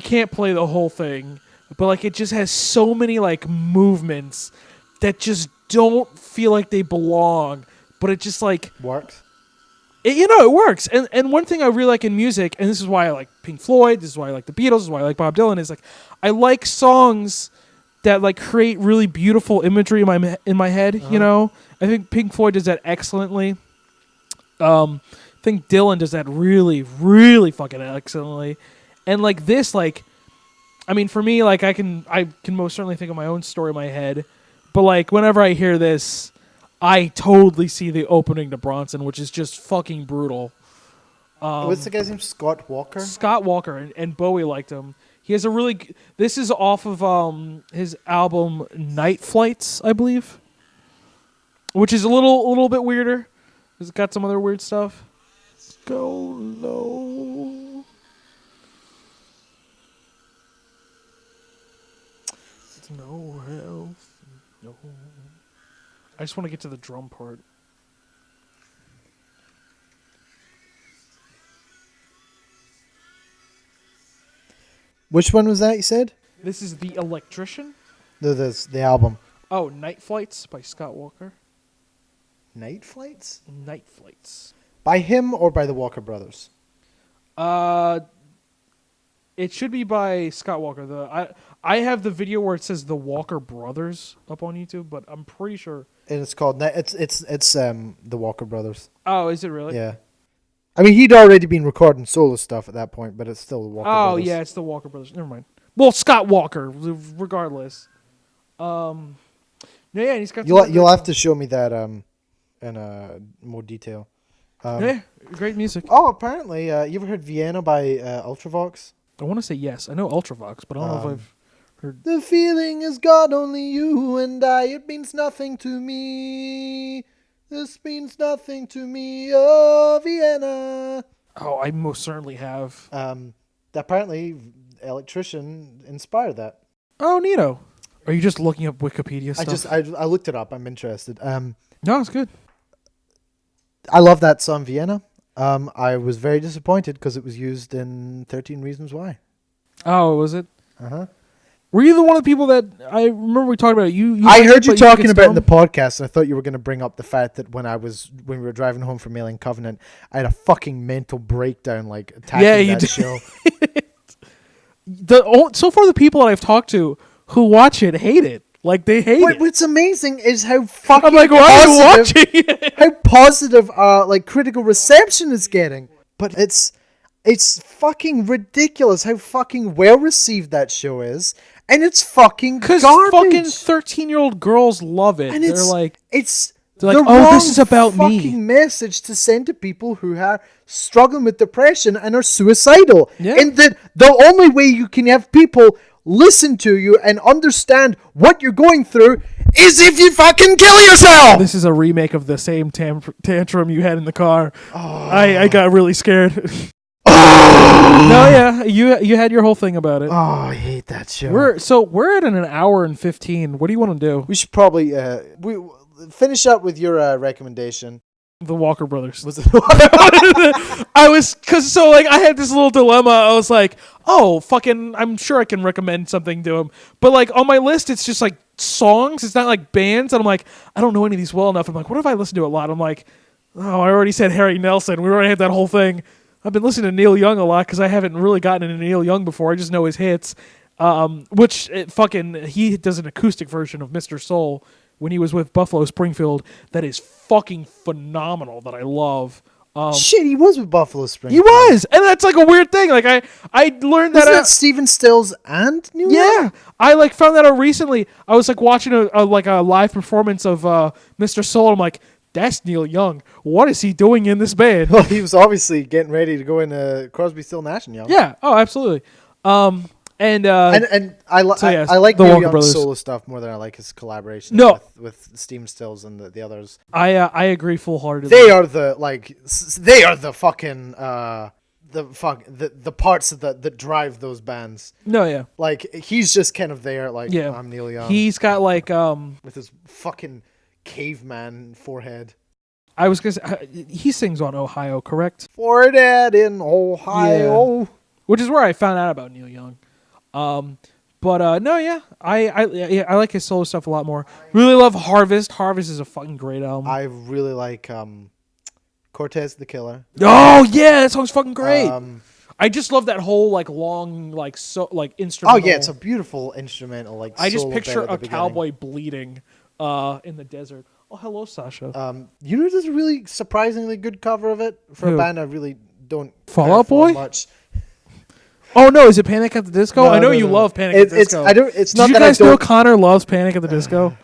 can't play the whole thing, but, it just has so many, movements that just don't feel like they belong, but it just,
works.
It works. And one thing I really like in music, and this is why I like Pink Floyd, this is why I like the Beatles, this is why I like Bob Dylan, is I like songs that create really beautiful imagery in my head, I think Pink Floyd does that excellently. I think Dylan does that really, really fucking excellently. And this, for me, I can most certainly think of my own story in my head, but whenever I hear this, I totally see the opening to Bronson, which is just fucking brutal.
What's the guy's name? Scott Walker?
Scott Walker, and Bowie liked him. He has a really... This is off of his album Night Flights, I believe, which is a little bit weirder. It's got some other weird stuff. Let's go low. No health. No... I just want to get to the drum part.
Which one was that you said?
This is The Electrician.
The album.
Oh, Night Flights by Scott Walker.
Night Flights?
Night Flights.
By him or by the Walker Brothers?
It should be by Scott Walker. I have the video where it says the Walker Brothers up on YouTube, but I'm pretty sure.
And it's called it's the Walker Brothers.
Oh, is it really?
Yeah. I mean, he'd already been recording solo stuff at that point, but it's still the Walker Brothers.
Oh, yeah, it's the Walker Brothers. Never mind. Well, Scott Walker, regardless. Yeah, and he's got.
You'll have to show me that in more detail.
Yeah, great music.
Oh, apparently, you ever heard Vienna by Ultravox?
I want to say yes. I know Ultravox, but I don't know if I've heard.
The feeling is God, only you and I. It means nothing to me. This means nothing to me. Oh, Vienna.
Oh, I most certainly have.
Apparently, Electrician inspired that.
Oh, neato. Are you just looking up Wikipedia stuff?
I looked it up. I'm interested.
No, it's good.
I love that song, Vienna. I was very disappointed because it was used in 13 Reasons Why.
Oh, was it?
Uh-huh.
Were you the one of the people that I remember we talked about it? You
I heard you talking about it in the podcast, and I thought you were going to bring up the fact that when we were driving home from Alien Covenant, I had a fucking mental breakdown, attacking that show.
So far, the people that I've talked to who watch it hate it. They hate it.
What's amazing is how fucking
I'm why are you watching it?
How positive, critical reception it's getting. But it's fucking ridiculous how fucking well received that show is. And it's fucking garbage.
Because fucking 13-year-old girls love it.
And
they're
it's
the this is about me.
Fucking message to send to people who are struggling with depression and are suicidal.
Yeah.
And that the only way you can have people listen to you and understand what you're going through is if you fucking kill yourself.
This is a remake of the same tantrum you had in the car. I got really scared. No, yeah, you had your whole thing about it.
Oh, I hate that show.
We're at an hour and 15. What do you want to do?
We should probably we finish up with your recommendation.
The Walker Brothers.
Was it?
I had this little dilemma. I was like, oh, fucking, I'm sure I can recommend something to him. But like on my list, it's just like songs. It's not like bands. And I'm like, I don't know any of these well enough. I'm like, what if I listen to a lot? I'm like, oh, I already said Harry Nilsson. We already had that whole thing. I've been listening to Neil Young a lot because I haven't really gotten into Neil Young before. I just know his hits. He does an acoustic version of Mr. Soul when he was with Buffalo Springfield. That is fucking phenomenal. That I love.
Shit, he was with Buffalo Springfield.
He was, and that's like a weird thing. Like I learned that.
Isn't that Stephen Stills and Neil Young?
Yeah, I like found that out recently. I was like watching a live performance of Mr. Soul. I'm like, that's Neil Young. What is he doing in this band?
Well, he was obviously getting ready to go into Crosby, Still, Nash and Young.
Yeah. Oh, absolutely. And
I like
the
Neil
Walker
Young's
Brothers
solo stuff more than I like his collaboration with Stephen Stills and the others.
I agree full-heartedly.
They are the fucking the parts that drive those bands.
No, yeah.
Like he's just kind of there. Like
Yeah.
I'm Neil Young.
He's got like
with his fucking caveman forehead.
I was gonna say he sings on Ohio, correct?
Forehead in Ohio.
Yeah. Which is where I found out about Neil Young. No, yeah, I like his solo stuff a lot more. Really love Harvest. Harvest is a fucking great album.
I really like Cortez the Killer.
Oh yeah, that song's fucking great. I just love that whole like long instrumental.
Oh yeah, it's a beautiful instrumental. Like
I just
solo
picture
bit at
a
the
cowboy bleeding in the desert. Oh, hello, Sasha.
You know, there's a really surprisingly good cover of it for
Who?
a band I really don't
Fall
care
Out
for
Boy?
much.
Oh no, is it Panic at the Disco?
No,
I know
no,
you
no.
love Panic at the Disco.
It's not
Did you
that
guys
I
know
don't.
Connor loves Panic at the Disco?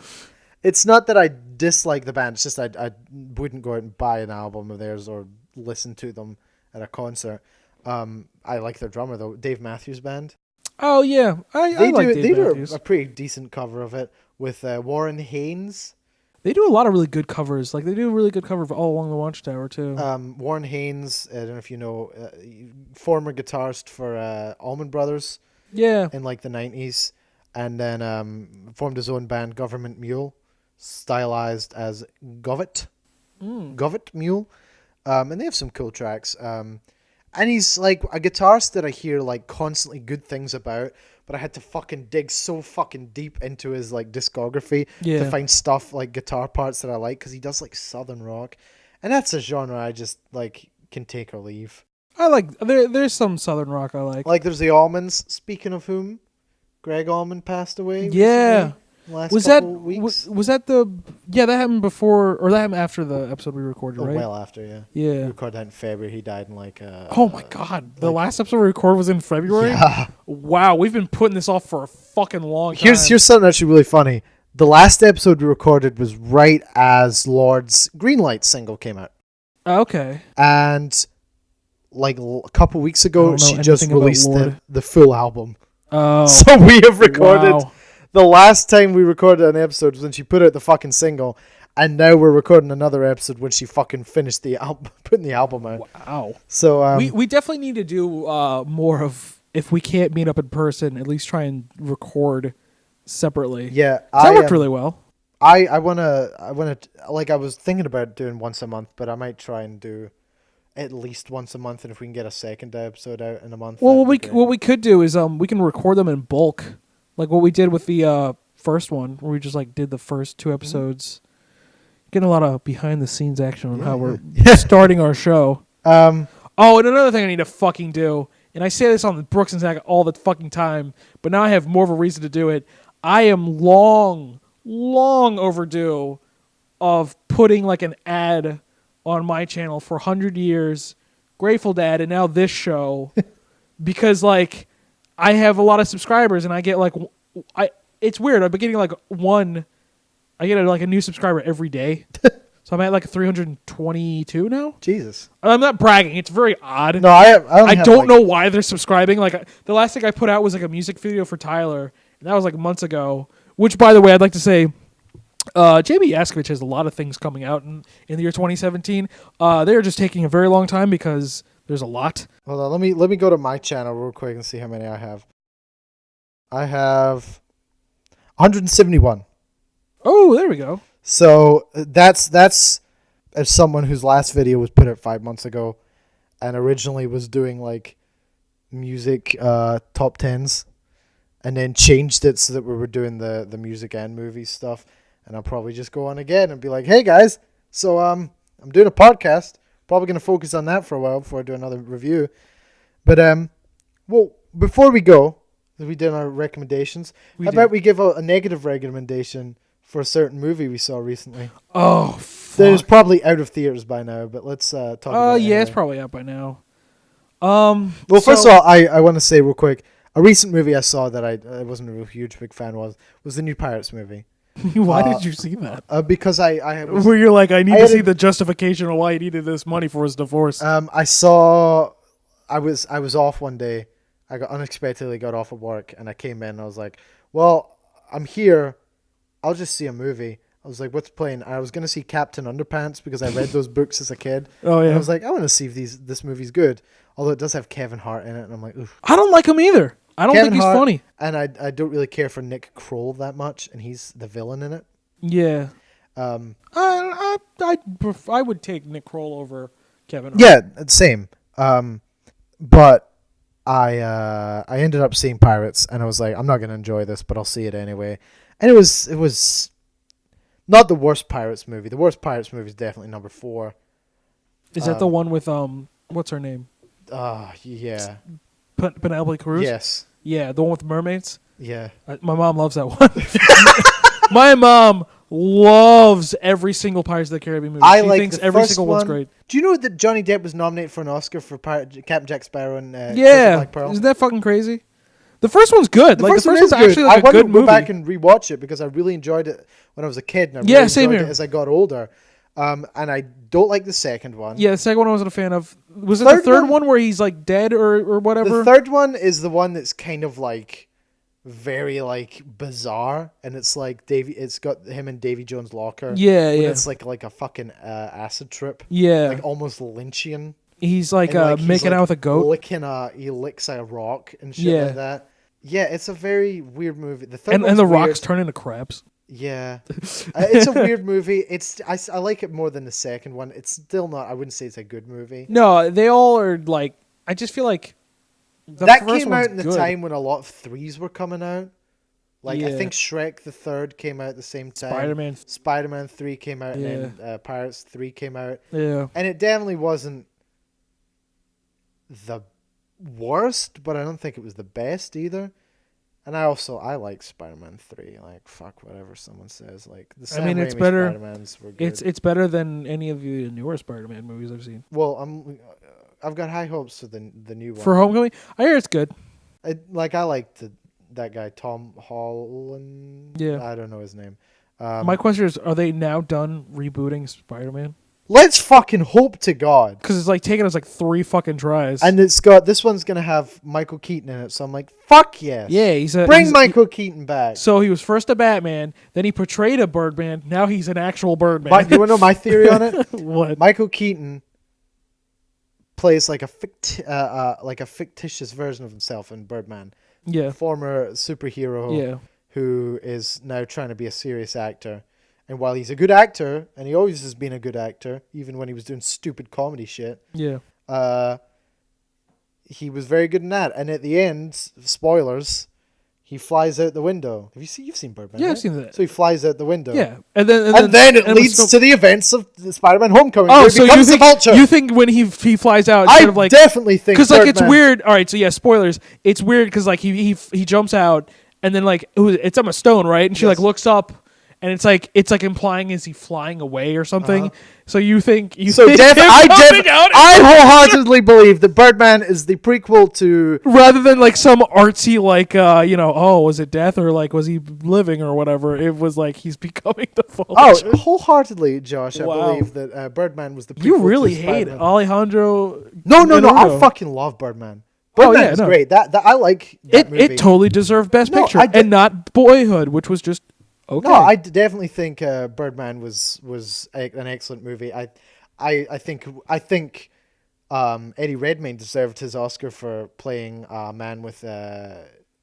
It's not that I dislike the band. It's just I wouldn't go out and buy an album of theirs or listen to them at a concert. I like their drummer though, Dave Matthews Band.
Oh yeah, I like Dave Matthews.
Do a pretty decent cover of it with Warren Haynes.
They do a lot of really good covers. Like they do a really good cover of All Along the Watchtower too.
Warren Haynes, I don't know if you know, former guitarist for Allman Brothers.
Yeah.
In like the 90s, and then formed his own band, Government Mule, stylized as Govit Mule, and they have some cool tracks. And he's like a guitarist that I hear like constantly good things about, but I had to fucking dig so fucking deep into his like discography to find stuff like guitar parts that I like, because he does like southern rock, and that's a genre I just like can take or leave.
I like there's some southern rock I like.
Like there's the Allmans. Speaking of whom, Greg Allman passed away.
Yeah.
Last
was
couple
that
weeks.
Was that that happened before or that happened after the episode we recorded, right?
Well after, yeah.
Yeah.
We recorded that in February. He died in like
oh my god. The last episode we recorded was in February?
Yeah.
Wow, we've been putting this off for a fucking long time.
Here's something actually really funny. The last episode we recorded was right as Lord's Greenlight single came out.
Okay.
And like a couple weeks ago she just
anything about
released
Lord.
the full album.
Oh.
So we have recorded
Wow.
the last time we recorded an episode was when she put out the fucking single, and now we're recording another episode when she fucking finished the album, putting the album out.
Wow.
So
we definitely need to do more of, if we can't meet up in person, at least try and record separately.
yeah,
That worked really well.
I wanna like I was thinking about doing once a month, but I might try and do at least once a month, and if we can get a second episode out in a month.
Well, what we could do is we can record them in bulk, like what we did with the first one, where we just like did the first 2 episodes. Getting a lot of behind the scenes action on how we're starting our show. Oh, and another thing I need to fucking do, and I say this on the Brooks and Zach all the fucking time, but now I have more of a reason to do it. I am long overdue of putting like an ad on my channel for 100 years, Grateful Dad, and now this show, because like I have a lot of subscribers and I get like it's weird. I've been getting like I get like a new subscriber every day, so So I'm at like 322 now.
Jesus.
I'm not bragging. It's very odd.
No, I
don't know why they're subscribing. Like the last thing I put out was like a music video for Tyler, and that was like months ago. Which, by the way, I'd like to say, JB Yaskovich has a lot of things coming out in the year 2017. They are just taking a very long time because there's a lot.
Hold on, let me go to my channel real quick and see how many I have. I have 171.
Oh, there we go.
So that's as someone whose last video was put out 5 months ago, and originally was doing like music top tens, and then changed it so that we were doing the music and movies stuff. And I'll probably just go on again and be like, hey guys, so I'm doing a podcast. Probably gonna focus on that for a while before I do another review. But well, before we go, we did our recommendations. How about we give a negative recommendation for a certain movie we saw recently?
Oh, fuck.
That is probably out of theaters by now, but let's talk about it.
Yeah,
anyway.
it's probably out by now.
Well, first of all, I want to say real quick, a recent movie I saw that I wasn't a real huge big fan was the new Pirates movie.
Why did you see that?
Because I was,
where you're like, I need to see the justification of why he needed this money for his divorce.
I was off one day. I unexpectedly got off of work, and I came in and I was like, well, I'm here. I'll just see a movie. I was like, what's playing? I was going to see Captain Underpants because I read those books as a kid.
Oh, yeah.
And I was like, I want to see if this movie's good. Although it does have Kevin Hart in it, and I'm like, oof.
I don't like him either. I don't think he's
Hart,
funny.
And I don't really care for Nick Kroll that much, and he's the villain in it.
Yeah. I would take Nick Kroll over Kevin Hart.
Yeah, same. But I ended up seeing Pirates, and I was like, I'm not gonna enjoy this, but I'll see it anyway. And it was not the worst Pirates movie. The worst Pirates movie is definitely number 4.
Is that the one with what's her name?
Yeah.
Penelope Cruz?
Yes.
Yeah, the one with the mermaids?
Yeah.
My mom loves that one. My mom loves every single Pirates of the Caribbean movie. She thinks every single one's great.
Do you know that Johnny Depp was nominated for an Oscar for Captain Jack Sparrow and
Black Pearl? Isn't that fucking crazy? The first one's good.
The first one's actually
like a good movie.
I want to go back and rewatch it because I really enjoyed it when I was a kid, and I really enjoyed it as I got older. And I don't like the second one.
Yeah, the second one I wasn't a fan of. Was it the third one where he's like dead or whatever?
The third one is the one that's kind of like very like bizarre, and it's like it's got him in Davy Jones' locker.
Yeah.
It's like a fucking acid trip.
Yeah,
like almost Lynchian.
He's like making out with a goat.
He licks a rock and shit like that. Yeah, it's a very weird movie. The third
and the rocks turn into crabs.
Yeah, it's a weird movie. I like it more than the second one. It's still not. I wouldn't say it's a good movie.
No, they all are like. I just feel like
that came out in the time when a lot of 3s were coming out. Like I think Shrek the Third came out at the same time. Spider-Man 3 came out, and then Pirates 3 came out.
Yeah,
and it definitely wasn't the worst, but I don't think it was the best either. And I like Spider-Man 3. Like, fuck whatever someone says. Like, the Sam Raimi
it's better.
Spider-Mans were good.
It's better than any of the newer Spider-Man movies I've seen.
Well, I've got high hopes for the new one.
For Homecoming, I hear it's good.
I liked that guy Tom Holland.
Yeah,
I don't know his name.
My question is: are they now done rebooting Spider-Man?
Let's fucking hope to God.
Because it's like taking us like 3 fucking tries.
And this one's going to have Michael Keaton in it. So I'm like, fuck yes.
Yeah,
Bring Michael Keaton back.
So he was first a Batman, then he portrayed a Birdman, now he's an actual Birdman.
Do you want to know my theory on it?
What?
Michael Keaton plays like a fictitious version of himself in Birdman.
Yeah.
Former superhero who is now trying to be a serious actor. And while he's a good actor, and he always has been a good actor, even when he was doing stupid comedy shit, he was very good in that. And at the end, spoilers, he flies out the window. You've seen Birdman?
Yeah,
right?
I've seen that.
So he flies out the window.
Yeah,
and then it leads to the events of Spider-Man: Homecoming.
Oh, so
you think
Vulture. You think when he flies out, it's kind of like
definitely think
because like it's weird. All right, so yeah, spoilers. It's weird because like he jumps out and then like it's Emma Stone, right? And she like looks up. and it's like implying is he flying away or something. So you think I
wholeheartedly believe that Birdman is the prequel to,
rather than like some artsy like was it death or like was he living or whatever. It was like he's becoming the Vulture.
Wholeheartedly, Josh.
Wow.
I believe that Birdman was the prequel.
You really
to
hate
Spider-Man.
Alejandro.
No,
Guerrero.
I fucking love Birdman. Birdman is great. That I like that movie.
It totally deserved Best
No,
Picture and not Boyhood, which was just okay.
No, I definitely think Birdman was an excellent movie. I think Eddie Redmayne deserved his Oscar for playing a man with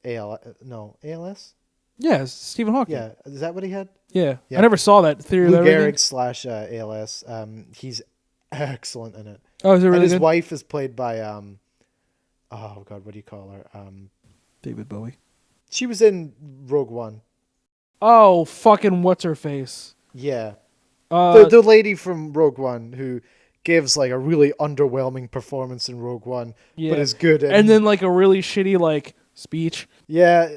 ALS.
Yeah, Stephen Hawking.
Yeah, is that what he had?
Yeah. I never saw that Theory
Lou
of Everything.
Gehrig / ALS. He's excellent in it.
Oh, is it really
and his
good?
wife is played by oh god, what do you call her?
David Bowie.
She was in Rogue One.
Oh, fucking what's her face?
Yeah. The lady from Rogue One who gives like a really underwhelming performance in Rogue One, but is good.
And then like a really shitty like speech.
Yeah,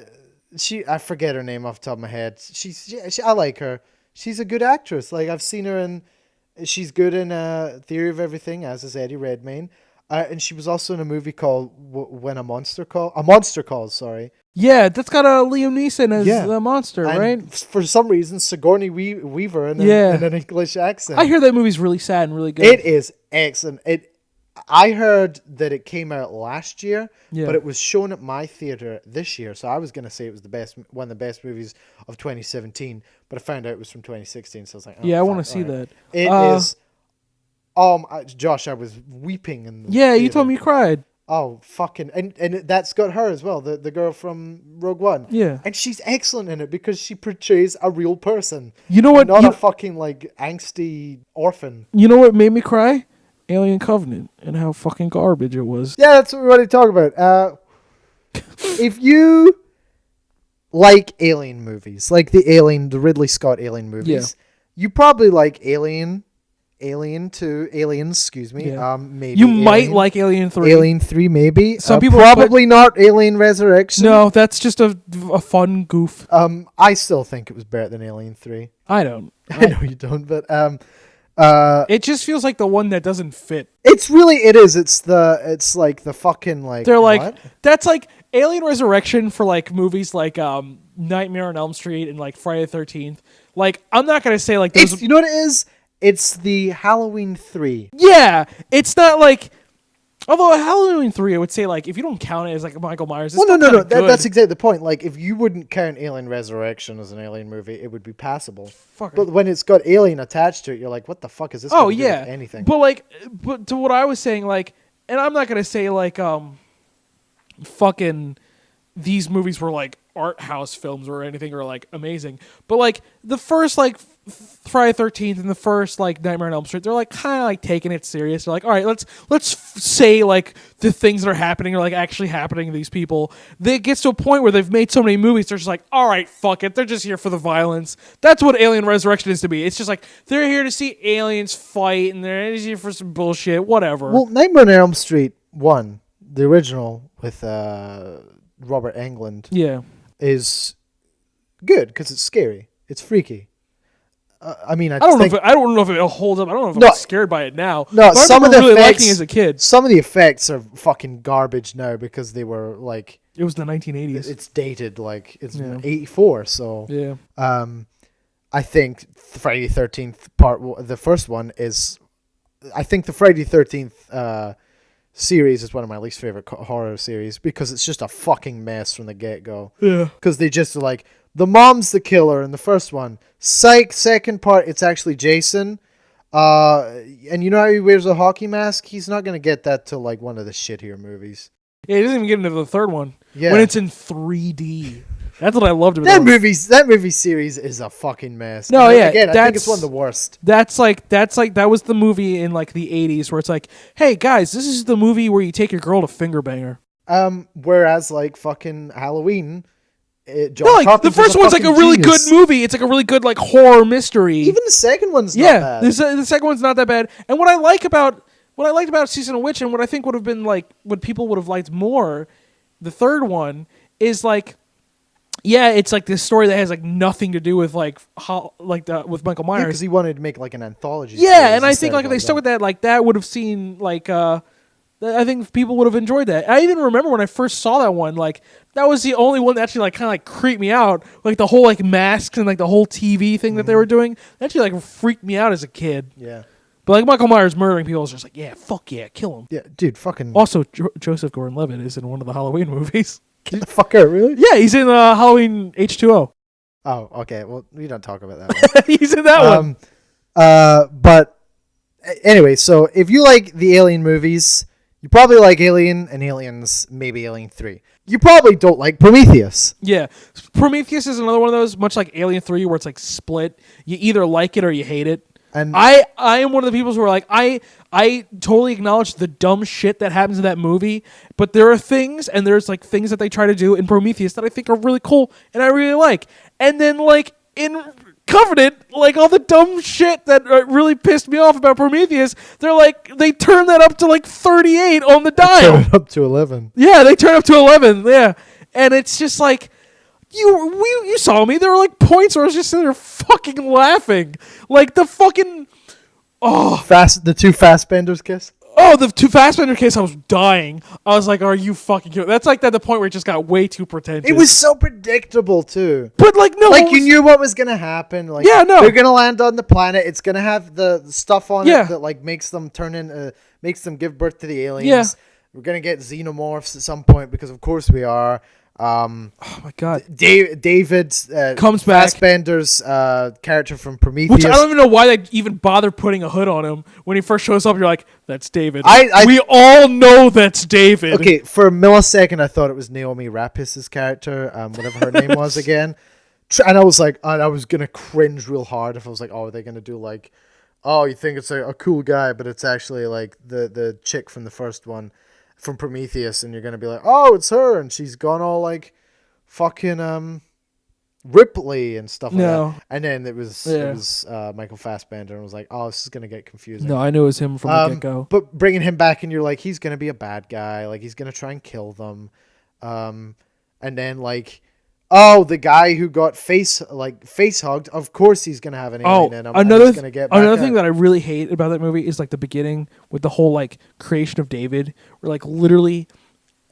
I forget her name off the top of my head. I like her. She's a good actress. Like I've seen her in, she's good in Theory of Everything, as is Eddie Redmayne. And she was also in a movie called When a Monster Calls. Sorry.
Yeah, that's got a Liam Neeson as the monster,
and
right?
For some reason, Sigourney Weaver in an English accent.
I hear that movie's really sad and really good.
It is excellent. I heard that it came out last year, but it was shown at my theater this year. So I was going to say it was one of the best movies of 2017, but I found out it was from 2016. So I was like,
I want to see that.
It is. Josh, I was weeping in the theater.
You told me you cried.
Oh, fucking... And that's got her as well, the girl from Rogue One.
Yeah.
And she's excellent in it because she portrays a real person.
You know what?
Not a fucking, like, angsty orphan.
You know what made me cry? Alien Covenant and how fucking garbage it was.
Yeah, that's what we want to talk about. If you like Alien movies, like the Ridley Scott Alien movies, you probably like Aliens, excuse me.
Yeah.
Maybe
you might like Alien 3.
Alien 3, maybe.
Some people
probably not Alien Resurrection.
No, that's just a fun goof.
I still think it was better than Alien 3.
I don't.
I know you don't, but
it just feels like the one that doesn't fit.
It's like the fucking like.
They're like
what?
That's like Alien Resurrection for like movies like Nightmare on Elm Street and like Friday the 13th. Like I'm not gonna say like those.
You know what it is? It's the Halloween 3.
Yeah, it's not like. Although Halloween 3, I would say like if you don't count it as like Michael Myers.
Well, no. That's exactly the point. Like if you wouldn't count Alien Resurrection as an Alien movie, it would be passable. But when it's got Alien attached to it, you're like, what the fuck is this?
Oh yeah,
anything.
But to what I was saying, like, and I'm not gonna say like fucking these movies were like art house films or anything or like amazing, but like the first like Friday 13th and the first like Nightmare on Elm Street, they're like kind of like taking it serious. They're like, all right, let's say like the things that are happening are like actually happening to these people. It gets to a point where they've made so many movies, they're just like, all right, fuck it, they're just here for the violence. That's what Alien Resurrection is to me. It's just like they're here to see aliens fight and they're here for some bullshit, whatever.
Well, Nightmare on Elm Street 1, the original with Robert Englund, is good because it's scary, it's freaky. I don't
know if it holds up. I don't know if I'm scared by it now.
No, some of the
really
effects,
liking it as a kid.
Some of the effects are fucking garbage now because they were like.
It was the 1980s.
It's dated, like it's 84. So
yeah.
I think Friday the 13th the first one is. I think the Friday the 13th series is one of my least favorite horror series because it's just a fucking mess from the get go.
Yeah.
Because they just are like. The mom's the killer in the first one. Psych, second part, it's actually Jason. And you know how he wears a hockey mask? He's not going to get that till like one of the shittier movies.
Yeah, he doesn't even get into the third one.
Yeah.
When it's in 3D. That's what I loved about
it. That movie series is a fucking mess.
No,
and
yeah.
Again, I think it's one of the worst.
That was the movie in like the 80s where it's like, hey guys, this is the movie where you take your girl to finger bang her.
Whereas like fucking Halloween...
the first one's like a really good movie. It's like a really good like horror mystery.
Even the second one's not bad.
The second one's not that bad. And what I liked about Season of Witch and what I think would have been like what people would have liked more, the third one is like Yeah, it's like this story that has like nothing to do with like with Michael Myers.
Because he wanted to make like an anthology.
Yeah, and I think like if they stuck with that, like that would have seen like I think people would have enjoyed that. I even remember when I first saw that one, like that was the only one that actually like kind of like creeped me out. Like the whole like masks and like the whole TV thing that they were doing, that actually like freaked me out as a kid.
Yeah.
But like Michael Myers murdering people was just like, yeah, fuck yeah, kill him.
Yeah, dude, fucking.
Also, Joseph Gordon-Levitt is in one of the Halloween movies.
Get the fuck out, really?
Yeah, he's in Halloween H2O.
Oh, okay. Well, we don't talk about that one.
He's in that one.
But anyway, so if you like the Alien movies, you probably like Alien and Aliens, maybe Alien 3. You probably don't like Prometheus.
Yeah. Prometheus is another one of those, much like Alien 3, where it's like split. You either like it or you hate it. And I am one of the people who are like, I totally acknowledge the dumb shit that happens in that movie, but there are things, and there's like things that they try to do in Prometheus that I think are really cool and I really like. And then like in Covenant, like all the dumb shit that really pissed me off about Prometheus, they're like, they turn that up to like 38 on the dial.
Turn it up to 11.
Yeah, they turn up to 11. Yeah, and it's just like. You saw me. There were like points where I was just sitting there fucking laughing, like the fucking
the two Fassbenders kiss.
Oh, the two Fassbender kiss. I was dying. I was like, "Are you fucking kidding?" That's like at the point where it just got way too pretentious.
It was so predictable too.
But like no,
like you knew what was gonna happen. Like
yeah, no,
they're gonna land on the planet. It's gonna have the stuff on
yeah.
it that like makes them give birth to the aliens.
Yeah.
We're gonna get xenomorphs at some point because of course we are.
Oh my god!
David
comes back.
Fassbender's character from Prometheus,
which I don't even know why they even bother putting a hood on him when he first shows up. You're like, that's David. We all know that's David.
Okay, for a millisecond, I thought it was Naomi Rapace's character, whatever her name was again, and I was like, I was gonna cringe real hard if I was like, oh, are they gonna do like, oh, you think it's a cool guy, but it's actually like the chick from the first one. From Prometheus, and you're gonna be like, oh, it's her, and she's gone all like fucking Ripley and stuff like that. And then it was Michael Fassbender, and I was like, oh, this is gonna get confusing.
No, I knew it was him from the get go.
But bringing him back, and you're like, he's gonna be a bad guy, like he's gonna try and kill them, and then like, oh, the guy who got face hugged, of course he's gonna have an alien in him.
Another thing that I really hate about that movie is like the beginning with the whole like creation of David, where like literally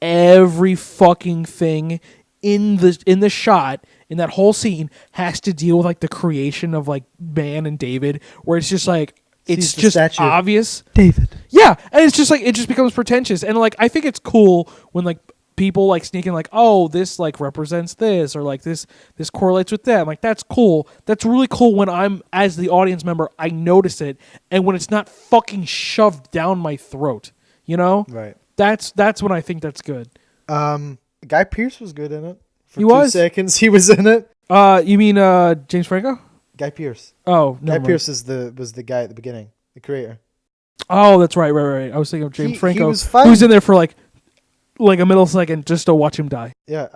every fucking thing in the shot in that whole scene has to deal with like the creation of like man and David, where it's just like it's just obvious.
David.
Yeah, and it's just like it just becomes pretentious, and like I think it's cool when like people like sneaking like, oh, this like represents this, or like this correlates with that. I'm like, that's cool. That's really cool when I'm, as the audience member, I notice it, and when it's not fucking shoved down my throat, you know?
Right.
That's when I think that's good.
Guy Pearce was good in it. For
he
2
was?
seconds he was in it.
You mean James Franco?
Guy Pearce.
Oh,
Guy Pearce was the guy at the beginning, the creator.
Oh, that's right. I was thinking of James Franco,
he was fine.
who's in there for like a millisecond just to watch him die.
Yeah,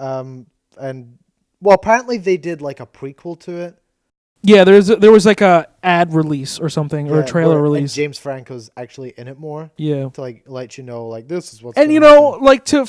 and well, apparently they did like a prequel to it.
Yeah, there was like a ad release or something, or a trailer release.
James Franco's actually in it more.
Yeah,
to like let you know like this is what's.
And you know, like to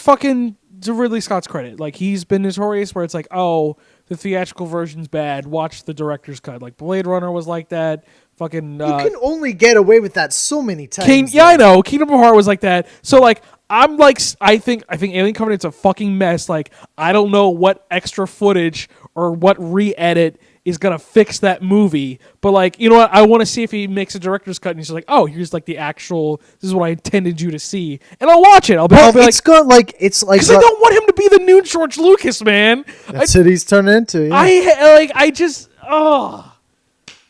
Ridley Scott's credit, like he's been notorious where it's like, oh, the theatrical version's bad. Watch the director's cut. Like Blade Runner was like that. Fucking.
You can only get away with that so many times.
I know. Kingdom of Heart was like that. So like. I'm like, I think Alien Covenant's a fucking mess. Like, I don't know what extra footage or what re-edit is gonna fix that movie. But like, you know what? I want to see if he makes a director's cut and he's like, oh, here's like the actual. This is what I intended you to see, and I'll watch it. I'll be like,
it's got like because
I don't want him to be the new George Lucas, man.
That's what he's turning into. Yeah.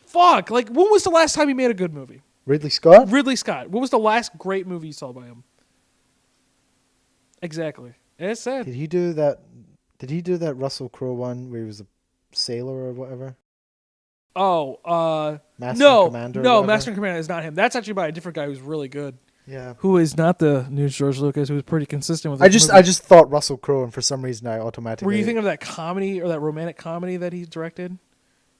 Fuck. Like, when was the last time he made a good movie?
Ridley Scott.
What was the last great movie you saw by him? Exactly. It's sad.
Did he do that Russell Crowe one where he was a sailor or whatever?
Oh,
Master and Commander.
No, Master and Commander is not him. That's actually by a different guy who's really good.
Yeah.
Who is not the new George Lucas, who was pretty consistent with
I just thought Russell Crowe, and for some reason I automatically.
Were you thinking of that comedy or that romantic comedy that he directed?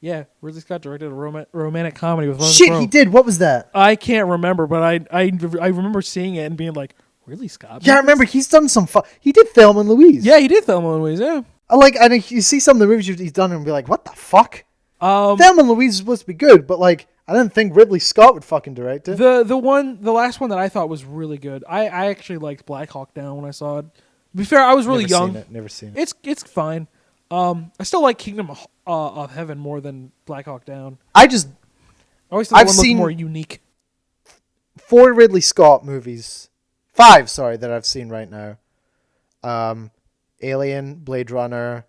Yeah, Ridley Scott directed a romantic comedy with Russell Crowe.
He did. What was that?
I can't remember, but I remember seeing it and being like, Ridley Scott?
Yeah, I remember he's done some he did Thelma and Louise.
Yeah, he did Thelma and Louise, yeah.
And you see some of the movies he's done and be like, what the fuck? Thelma and Louise is supposed to be good, but like, I didn't think Ridley Scott would fucking direct it.
The last one that I thought was really good. I actually liked Black Hawk Down when I saw it. To be fair, I was really young.
Never seen it.
It's fine. I still like Kingdom of Heaven more than Black Hawk Down.
I
always thought one looked more unique.
4 Ridley Scott movies, 5, sorry, that I've seen right now. Alien, Blade Runner,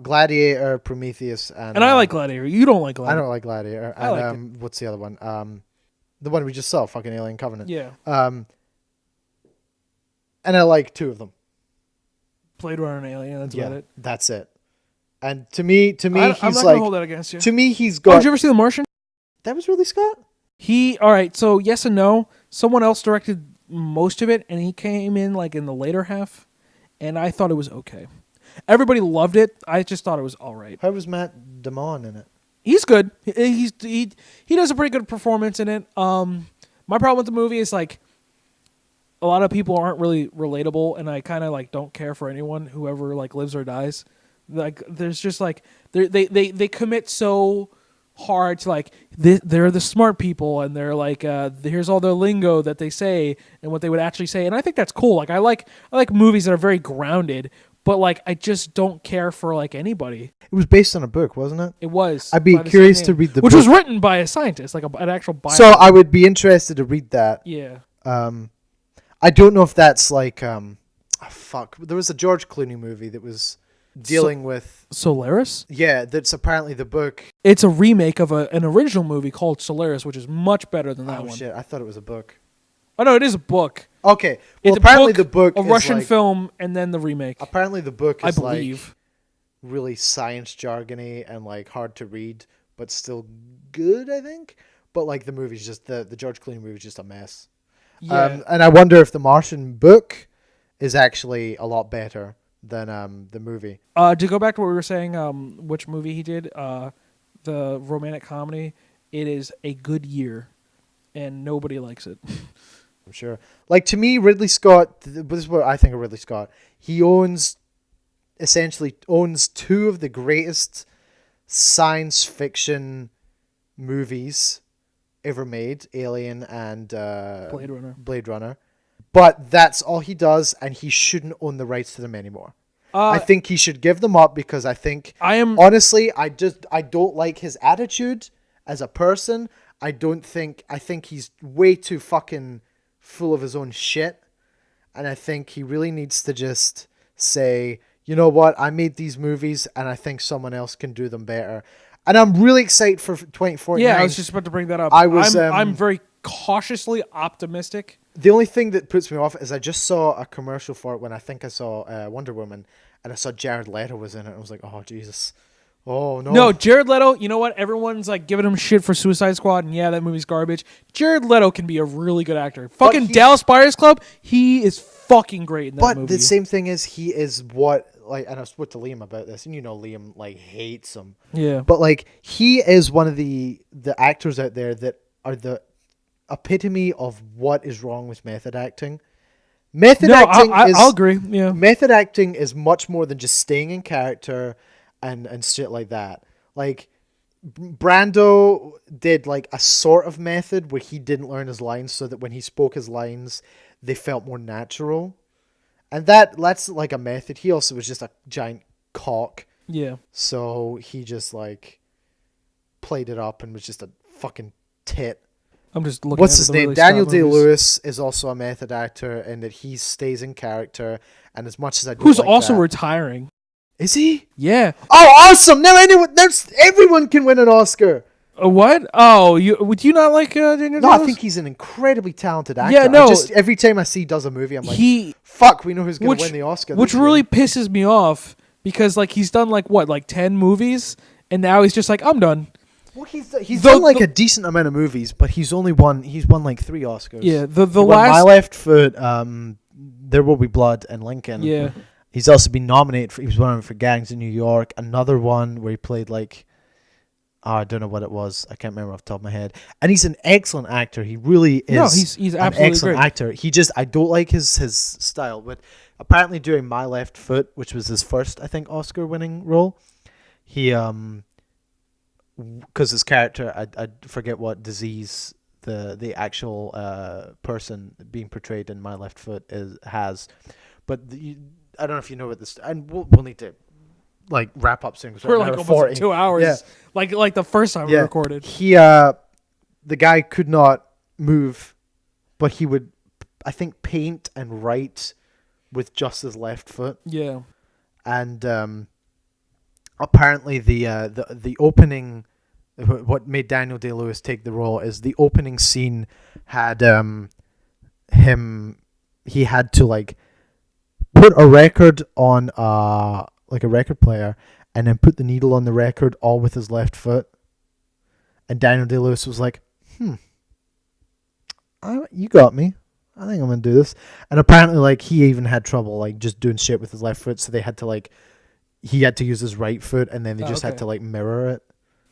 Gladiator, Prometheus, and
I like Gladiator. You don't like Gladiator.
I don't like Gladiator.
I like it.
What's the other one? The one we just saw, fucking Alien Covenant.
Yeah.
And I like 2 of them.
Blade Runner and Alien. That's about it.
That's it. And to me,
I'm not gonna hold that against you.
To me, he's got.
Oh, did you ever see The Martian?
That was Ridley Scott.
All right. So yes and no. Someone else directed most of it, and he came in like in the later half, and I thought it was okay. Everybody loved it. I just thought it was all right.
How was Matt Damon in it?
He's good. He does a pretty good performance in it. My problem with the movie is like a lot of people aren't really relatable, and I kind of like don't care for anyone, whoever like lives or dies. Like there's just like they commit so hard to like they're the smart people, and they're like here's all their lingo that they say and what they would actually say, and I think that's cool. Like I like movies that are very grounded, but like I just don't care for like anybody. It
was based on a book, wasn't it?
It was.
I'd be curious to read the book,
which was written by a scientist, like an actual bio.
So I would be interested to read that.
Yeah.
I don't know if that's like fuck. There was a George Clooney movie that was dealing with
Solaris.
Yeah, that's apparently the book.
It's a remake of an original movie called Solaris, which is much better than that one.
Oh shit! I thought it was a book.
Oh no, it is a book.
Okay, well
it's
apparently the book
a
is
Russian
like,
film, and then the remake.
Apparently the book is
I believe.
like really science jargony and like hard to read, but still good, I think. But like the movie's just the George Clooney movie's just a mess.
Yeah.
And I wonder if the Martian book is actually a lot better than the movie.
To go back to what we were saying, which movie he did, the romantic comedy, it is a good year, and nobody likes it.
I'm sure. Like to me, Ridley Scott. This is what I think of Ridley Scott. He essentially owns 2 of the greatest science fiction movies ever made, Alien and Blade Runner. But that's all he does, and he shouldn't own the rights to them anymore. I think he should give them up because I honestly, I don't like his attitude as a person. I think he's way too fucking full of his own shit. And I think he really needs to just say, you know what, I made these movies and I think someone else can do them better. And I'm really excited for 2049.
Yeah, I was just about to bring that up. I'm very cautiously optimistic.
The only thing that puts me off is I just saw a commercial for it when I think I saw Wonder Woman, and I saw Jared Leto was in it. I was like, oh, Jesus. Oh, no.
No, Jared Leto, you know what? Everyone's like giving him shit for Suicide Squad, and yeah, that movie's garbage. Jared Leto can be a really good actor. Fucking Dallas Buyers Club, he is fucking great in that movie.
But the same thing is, he is what, like, and I spoke to Liam about this, and you know Liam, like, hates him.
Yeah.
But, like, he is one of the actors out there that are the epitome of what is wrong with method acting.
I'll agree. Yeah.
Method acting is much more than just staying in character and shit like that. Like Brando did like a sort of method where he didn't learn his lines so that when he spoke his lines, they felt more natural. And that's like a method. He also was just a giant cock.
Yeah.
So he just like played it up and was just a fucking tit.
I'm just looking.
What's his name? Daniel Day-Lewis is also a method actor in that he stays in character. And as much as I do,
who's like also retiring.
Is he?
Yeah.
Oh, awesome! Now everyone can win an Oscar.
What? Oh, would you not like Daniel Day-Lewis?
No, I think he's an incredibly talented actor.
Yeah, no.
Every time I see he does a movie, I'm like, fuck, we know who's going to win the Oscar.
Which really pisses me off because like he's done like 10 movies, and now he's just like, I'm done.
Well, he's done like a decent amount of movies, but he's won like 3 Oscars.
Yeah, the
last My Left Foot, There Will Be Blood, and Lincoln.
Yeah.
He's also been nominated he was one for Gangs in New York. Another one where he played like, I don't know what it was. I can't remember off the top of my head. And he's an excellent actor. He really is.
No, he's absolutely
an excellent
great.
actor. I don't like his style. But apparently during My Left Foot, which was his first, I think, Oscar-winning role, he because his character, I forget what disease the actual person being portrayed in My Left Foot has, but I don't know if you know what this, and we'll need to like wrap up soon.
We're like almost 40. 2 hours.
Yeah.
Like the first time we recorded.
He the guy could not move, but he would, I think, paint and write with just his left foot.
Yeah.
And apparently the opening, what made Daniel Day-Lewis take the role is the opening scene had he had to like put a record on like a record player and then put the needle on the record all with his left foot. And Daniel Day-Lewis was like, you got me. I think I'm going to do this. And apparently, like, he even had trouble, like, just doing shit with his left foot. So they had to, like, he had to use his right foot, and then they just had to, like, mirror it.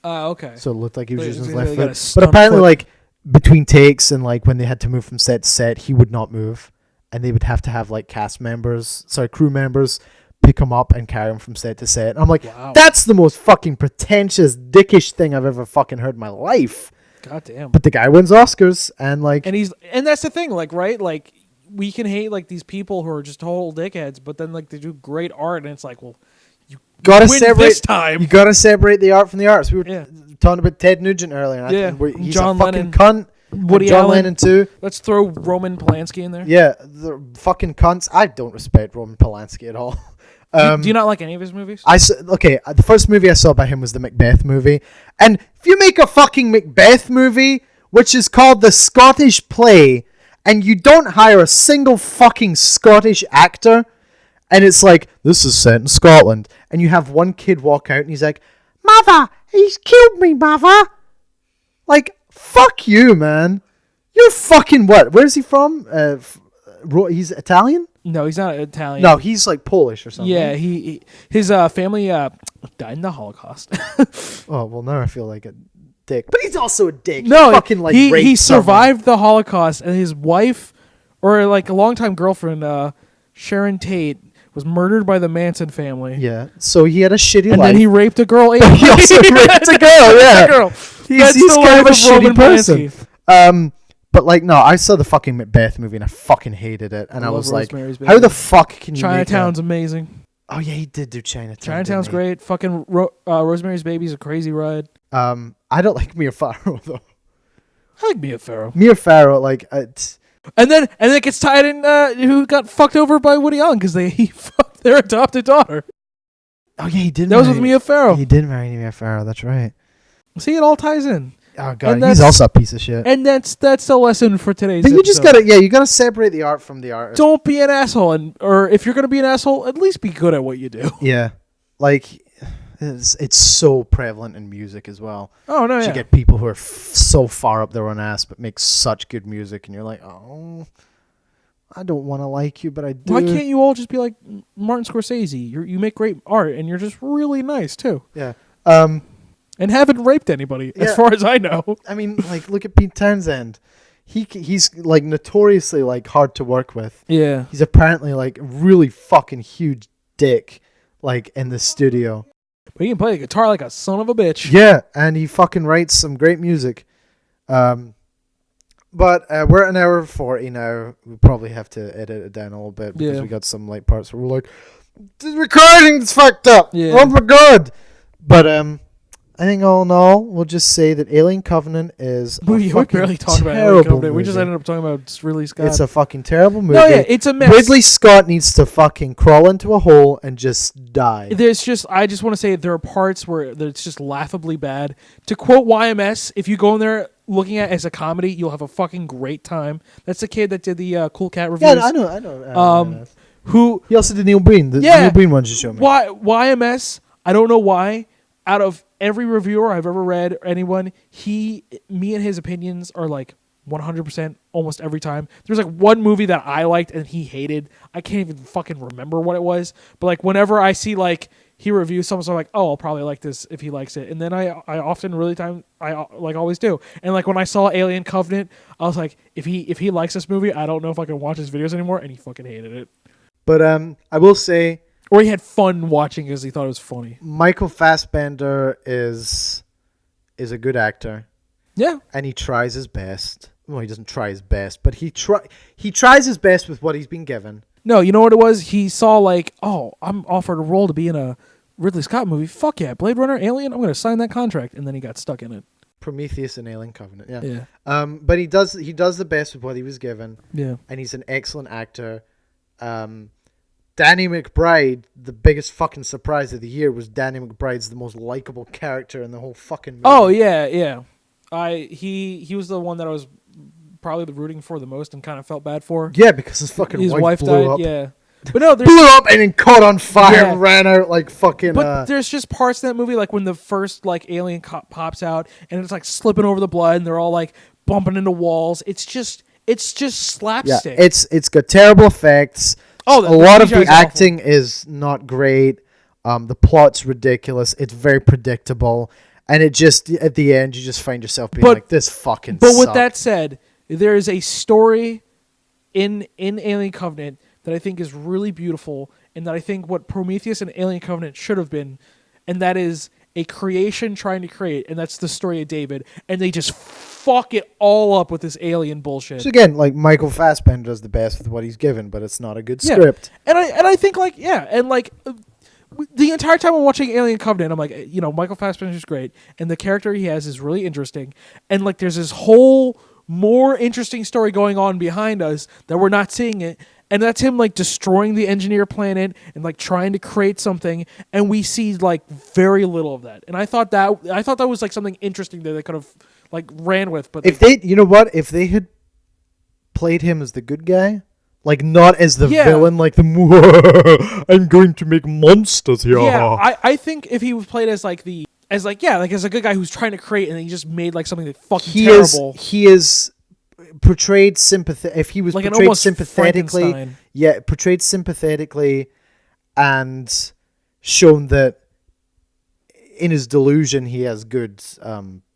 Okay.
So it looked like he was using his
really
left foot. But apparently, like, between takes and, like, when they had to move from set to set, he would not move. And they would have to have, like, crew members pick him up and carry him from set to set. And I'm like, wow, that's the most fucking pretentious, dickish thing I've ever fucking heard in my life.
God damn.
But the guy wins Oscars, and like,
and that's the thing, like, right, like, we can hate like these people who are just total dickheads, but then like they do great art, and it's like, well, you gotta separate this time.
You gotta separate the art from the arts. We were talking about Ted Nugent earlier. And he's
John
a fucking
Lennon,
cunt.
Woody
John
Allen.
Lennon too.
Let's throw Roman Polanski in there.
Yeah, the fucking cunts. I don't respect Roman Polanski at all.
Do you not like any of his movies?
The first movie I saw by him was the Macbeth movie. And if you make a fucking Macbeth movie, which is called The Scottish Play, and you don't hire a single fucking Scottish actor, and it's like, this is set in Scotland, and you have one kid walk out and he's like, "Mother, he's killed me, mother." Like, fuck you, man. You're fucking what? Where's he from? He's Italian?
No, he's not Italian.
No, he's like Polish or something.
Yeah, his family died in the Holocaust.
Oh, well, now I feel like a dick. But he's also a dick.
No,
fucking like
he survived the Holocaust, and his wife, or like a longtime girlfriend, Sharon Tate, was murdered by the Manson family.
Yeah, so he had a shitty life.
And then he raped a girl.
He also raped a girl, yeah. He's kind of a shitty person. But like, no, I saw the fucking Macbeth movie and I fucking hated it. And I was like, how the fuck can you
Chinatown's amazing.
Oh yeah, he did do Chinatown.
Chinatown's great. Fucking Rosemary's Baby's a crazy ride.
I don't like Mia Farrow though.
I like Mia Farrow.
Mia Farrow, like,
and then it gets tied in. Who got fucked over by Woody Allen because he fucked their adopted daughter.
Oh yeah, he did.
That was with Mia Farrow.
He did marry Mia Farrow. That's right.
See, it all ties in.
Oh god, he's also a piece of shit.
And that's the lesson for today's.
But you just gotta separate the art from the artist.
Don't be an asshole, or if you're gonna be an asshole, at least be good at what you do.
Yeah, like it's so prevalent in music as well.
Oh no,
you get people who are so far up their own ass but make such good music, and you're like, oh, I don't want to like you, but I do.
Why can't you all just be like Martin Scorsese? You make great art, and you're just really nice too.
Yeah.
And haven't raped anybody, as far as I know.
I mean, like, look at Pete Townsend. He's like notoriously like hard to work with.
Yeah.
He's apparently like really fucking huge dick, like in the studio.
But he can play the guitar like a son of a bitch.
Yeah, and he fucking writes some great music. But we're at an hour 40 now. We probably have to edit it down a little bit because we got some like parts where we're like, the recording's fucked up. Yeah. Oh my god. But I think all in all, we'll just say that Alien Covenant is
we barely talked about Alien Covenant. We just ended up talking about Ridley Scott.
It's a fucking terrible movie.
No, yeah, it's a mess.
Ridley Scott needs to fucking crawl into a hole and just die.
I just want to say there are parts where it's just laughably bad. To quote YMS, if you go in there looking at it as a comedy, you'll have a fucking great time. That's the kid that did the Cool Cat reviews.
Yeah, I know. He also did Neil Breen. Neil Breen one just showed me.
YMS, I don't know why. Out of every reviewer I've ever read, anyone, me and his opinions are like 100% almost every time. There's like one movie that I liked and he hated. I can't even fucking remember what it was. But like whenever I see like he reviews something, so I'm like, oh, I'll probably like this if he likes it. And then I often I like always do. And like when I saw Alien Covenant, I was like, if he likes this movie, I don't know if I can watch his videos anymore. And he fucking hated it.
But I will say,
or he had fun watching because he thought it was funny.
Michael Fassbender is a good actor.
Yeah,
and he tries his best. Well, he doesn't try his best, but he tries his best with what he's been given.
No, you know what it was? He saw like, oh, I'm offered a role to be in a Ridley Scott movie. Fuck yeah, Blade Runner, Alien. I'm going to sign that contract, and then he got stuck in it.
Prometheus and Alien Covenant. Yeah.
Yeah.
But he does the best with what he was given.
Yeah.
And he's an excellent actor. Danny McBride, the biggest fucking surprise of the year was Danny McBride's the most likable character in the whole fucking movie.
Oh yeah, yeah. He was the one that I was probably rooting for the most and kind of felt bad for.
Yeah, because his fucking wife blew
died.
up.
Yeah. But no,
blew up and then caught on fire and ran out like fucking.
But there's just parts in that movie, like when the first like alien pops out and it's like slipping over the blood and they're all like bumping into walls. It's just slapstick.
Yeah, it's got terrible effects.
Oh,
a lot of the acting is not great. The plot's ridiculous. It's very predictable, and it just at the end you just find yourself being like, "This fucking."
But
sucked.
with that said, there is a story in Alien Covenant that I think is really beautiful, and that I think what Prometheus and Alien Covenant should have been, and that is a creation trying to create, and that's the story of David, and they just fuck it all up with this alien bullshit.
So again, like Michael Fassbender does the best with what he's given, but it's not a good script.
And I think like the entire time I'm watching Alien Covenant, I'm like, Michael Fassbender's great, and the character he has is really interesting, and like there's this whole more interesting story going on behind us that we're not seeing it. And that's him like destroying the engineer planet and like trying to create something, and we see like very little of that. And I thought that was like something interesting that they could have like ran with. But
if if they had played him as the good guy, like not as the villain, like I'm going to make monsters here.
Yeah, I think if he was played as like as a good guy who's trying to create, and he just made like something that fucking terrible.
He is portrayed sympathetic. If he was like portrayed sympathetically, portrayed sympathetically, and shown that in his delusion he has good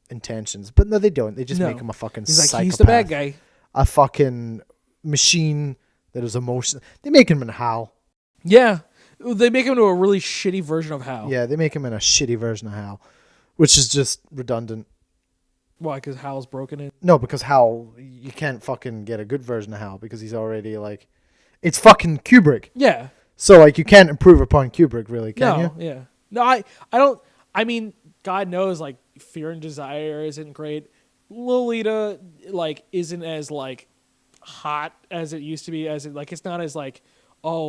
intentions, but no, they don't. They just make him a fucking psychopath.
He's the bad guy,
a fucking machine that is emotional. They make him in Hal.
Yeah, they make him into a really shitty version of Hal.
Yeah, they make him in a shitty version of Hal, which is just redundant.
Why? Because Hal's broken it?
No, because Hal, you can't fucking get a good version of Hal because he's already like, it's fucking Kubrick.
Yeah.
So like, you can't improve upon Kubrick, really, can you?
Yeah. No, I don't. I mean, God knows, like, Fear and Desire isn't great. Lolita like isn't as like hot as it used to be. It's not as like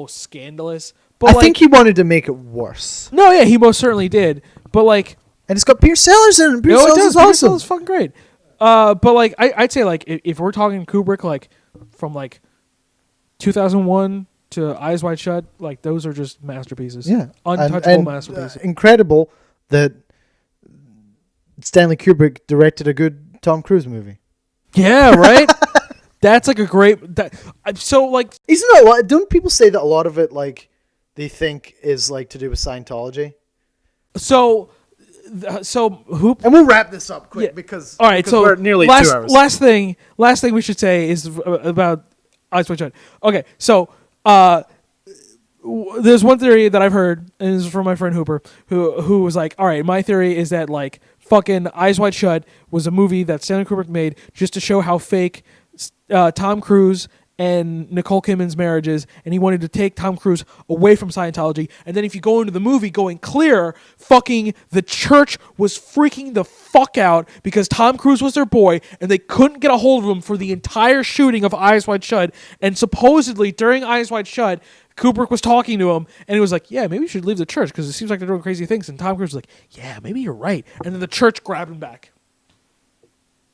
scandalous. But
I think he wanted to make it worse.
No, yeah, he most certainly did. But like.
And it's got Pierce Sellers in it. Pierce Sellers is awesome.
Pierce Sellers is fucking great. But like I'd say like if we're talking Kubrick, like from like 2001 to Eyes Wide Shut, like those are just masterpieces.
Yeah,
untouchable masterpieces.
Incredible that Stanley Kubrick directed a good Tom Cruise movie.
Yeah, right. That's like a great. So like,
isn't that what? Don't people say that a lot of it like they think is like to do with Scientology?
So who?
And we'll wrap this up quick because
all right. So
we're nearly 2 hours.
Last thing we should say is about Eyes Wide Shut. Okay, so there's one theory that I've heard, and this is from my friend Hooper, who was like, all right, my theory is that like fucking Eyes Wide Shut was a movie that Stanley Kubrick made just to show how fake Tom Cruise and Nicole Kidman's marriages, and he wanted to take Tom Cruise away from Scientology. And then if you go into the movie going clear, fucking the church was freaking the fuck out because Tom Cruise was their boy, and they couldn't get a hold of him for the entire shooting of Eyes Wide Shut. And supposedly during Eyes Wide Shut, Kubrick was talking to him, and he was like, yeah, maybe you should leave the church because it seems like they're doing crazy things. And Tom Cruise was like, yeah, maybe you're right. And then the church grabbed him back.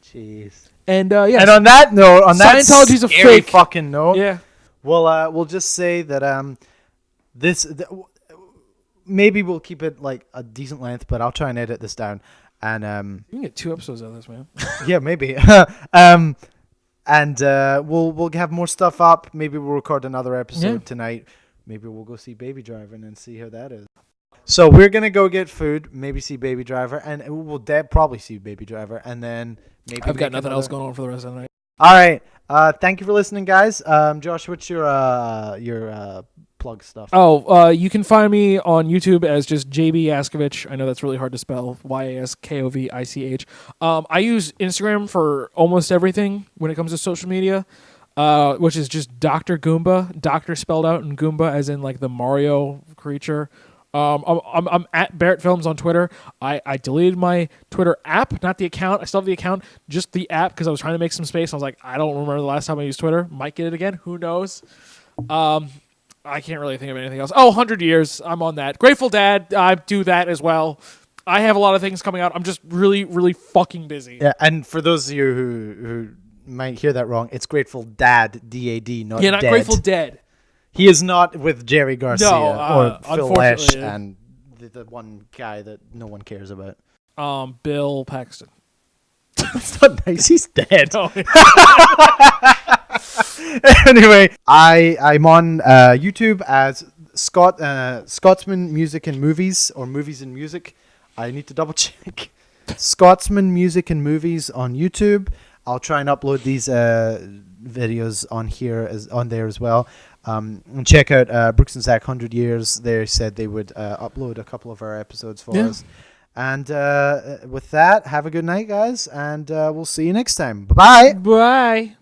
Jeez.
And
and on that note,
Scientology's a fake
fucking note.
Yeah.
We'll just say that maybe we'll keep it like a decent length, but I'll try and edit this down. And
you can get 2 episodes out of this, man.
Yeah, maybe. And we'll have more stuff up. Maybe we'll record another episode tonight. Maybe we'll go see Baby Driver and then see how that is. So we're gonna go get food, maybe see Baby Driver, and we'll probably see Baby Driver, and then maybe
I've got nothing else going on for the rest of the night.
All right. Thank you for listening, guys. Josh, what's your plug stuff.
Oh, you can find me on YouTube as just JB Askovich. I know that's really hard to spell. YASKOVICH. I use Instagram for almost everything when it comes to social media, which is just Dr. Goomba. Doctor spelled out and Goomba as in like the Mario creature. I'm at Barrett Films on Twitter. I deleted my Twitter app, not the account. I still have the account, just the app, because I was trying to make some space. I was like, I don't remember the last time I used Twitter. Might get it again. Who knows? I can't really think of anything else. Oh, 100 Years. I'm on that. Grateful Dad. I do that as well. I have a lot of things coming out. I'm just really, really fucking busy.
Yeah, and for those of you who might hear that wrong, it's Grateful Dad, D-A-D, not
not
Dead.
Grateful Dead.
He is not with Jerry Garcia or Phil Lesh
unfortunately,
and the one guy that no one cares about.
Bill Paxton.
That's not nice. He's dead.
No.
Anyway, I'm on YouTube as Scotsman Music and Movies, or Movies and Music. I need to double check. Scotsman Music and Movies on YouTube. I'll try and upload these videos on there as well. And check out Brooks and Zach 100 Years. They said they would upload a couple of our episodes for us. And with that, have a good night, guys, and we'll see you next time. Bye-bye.
Bye.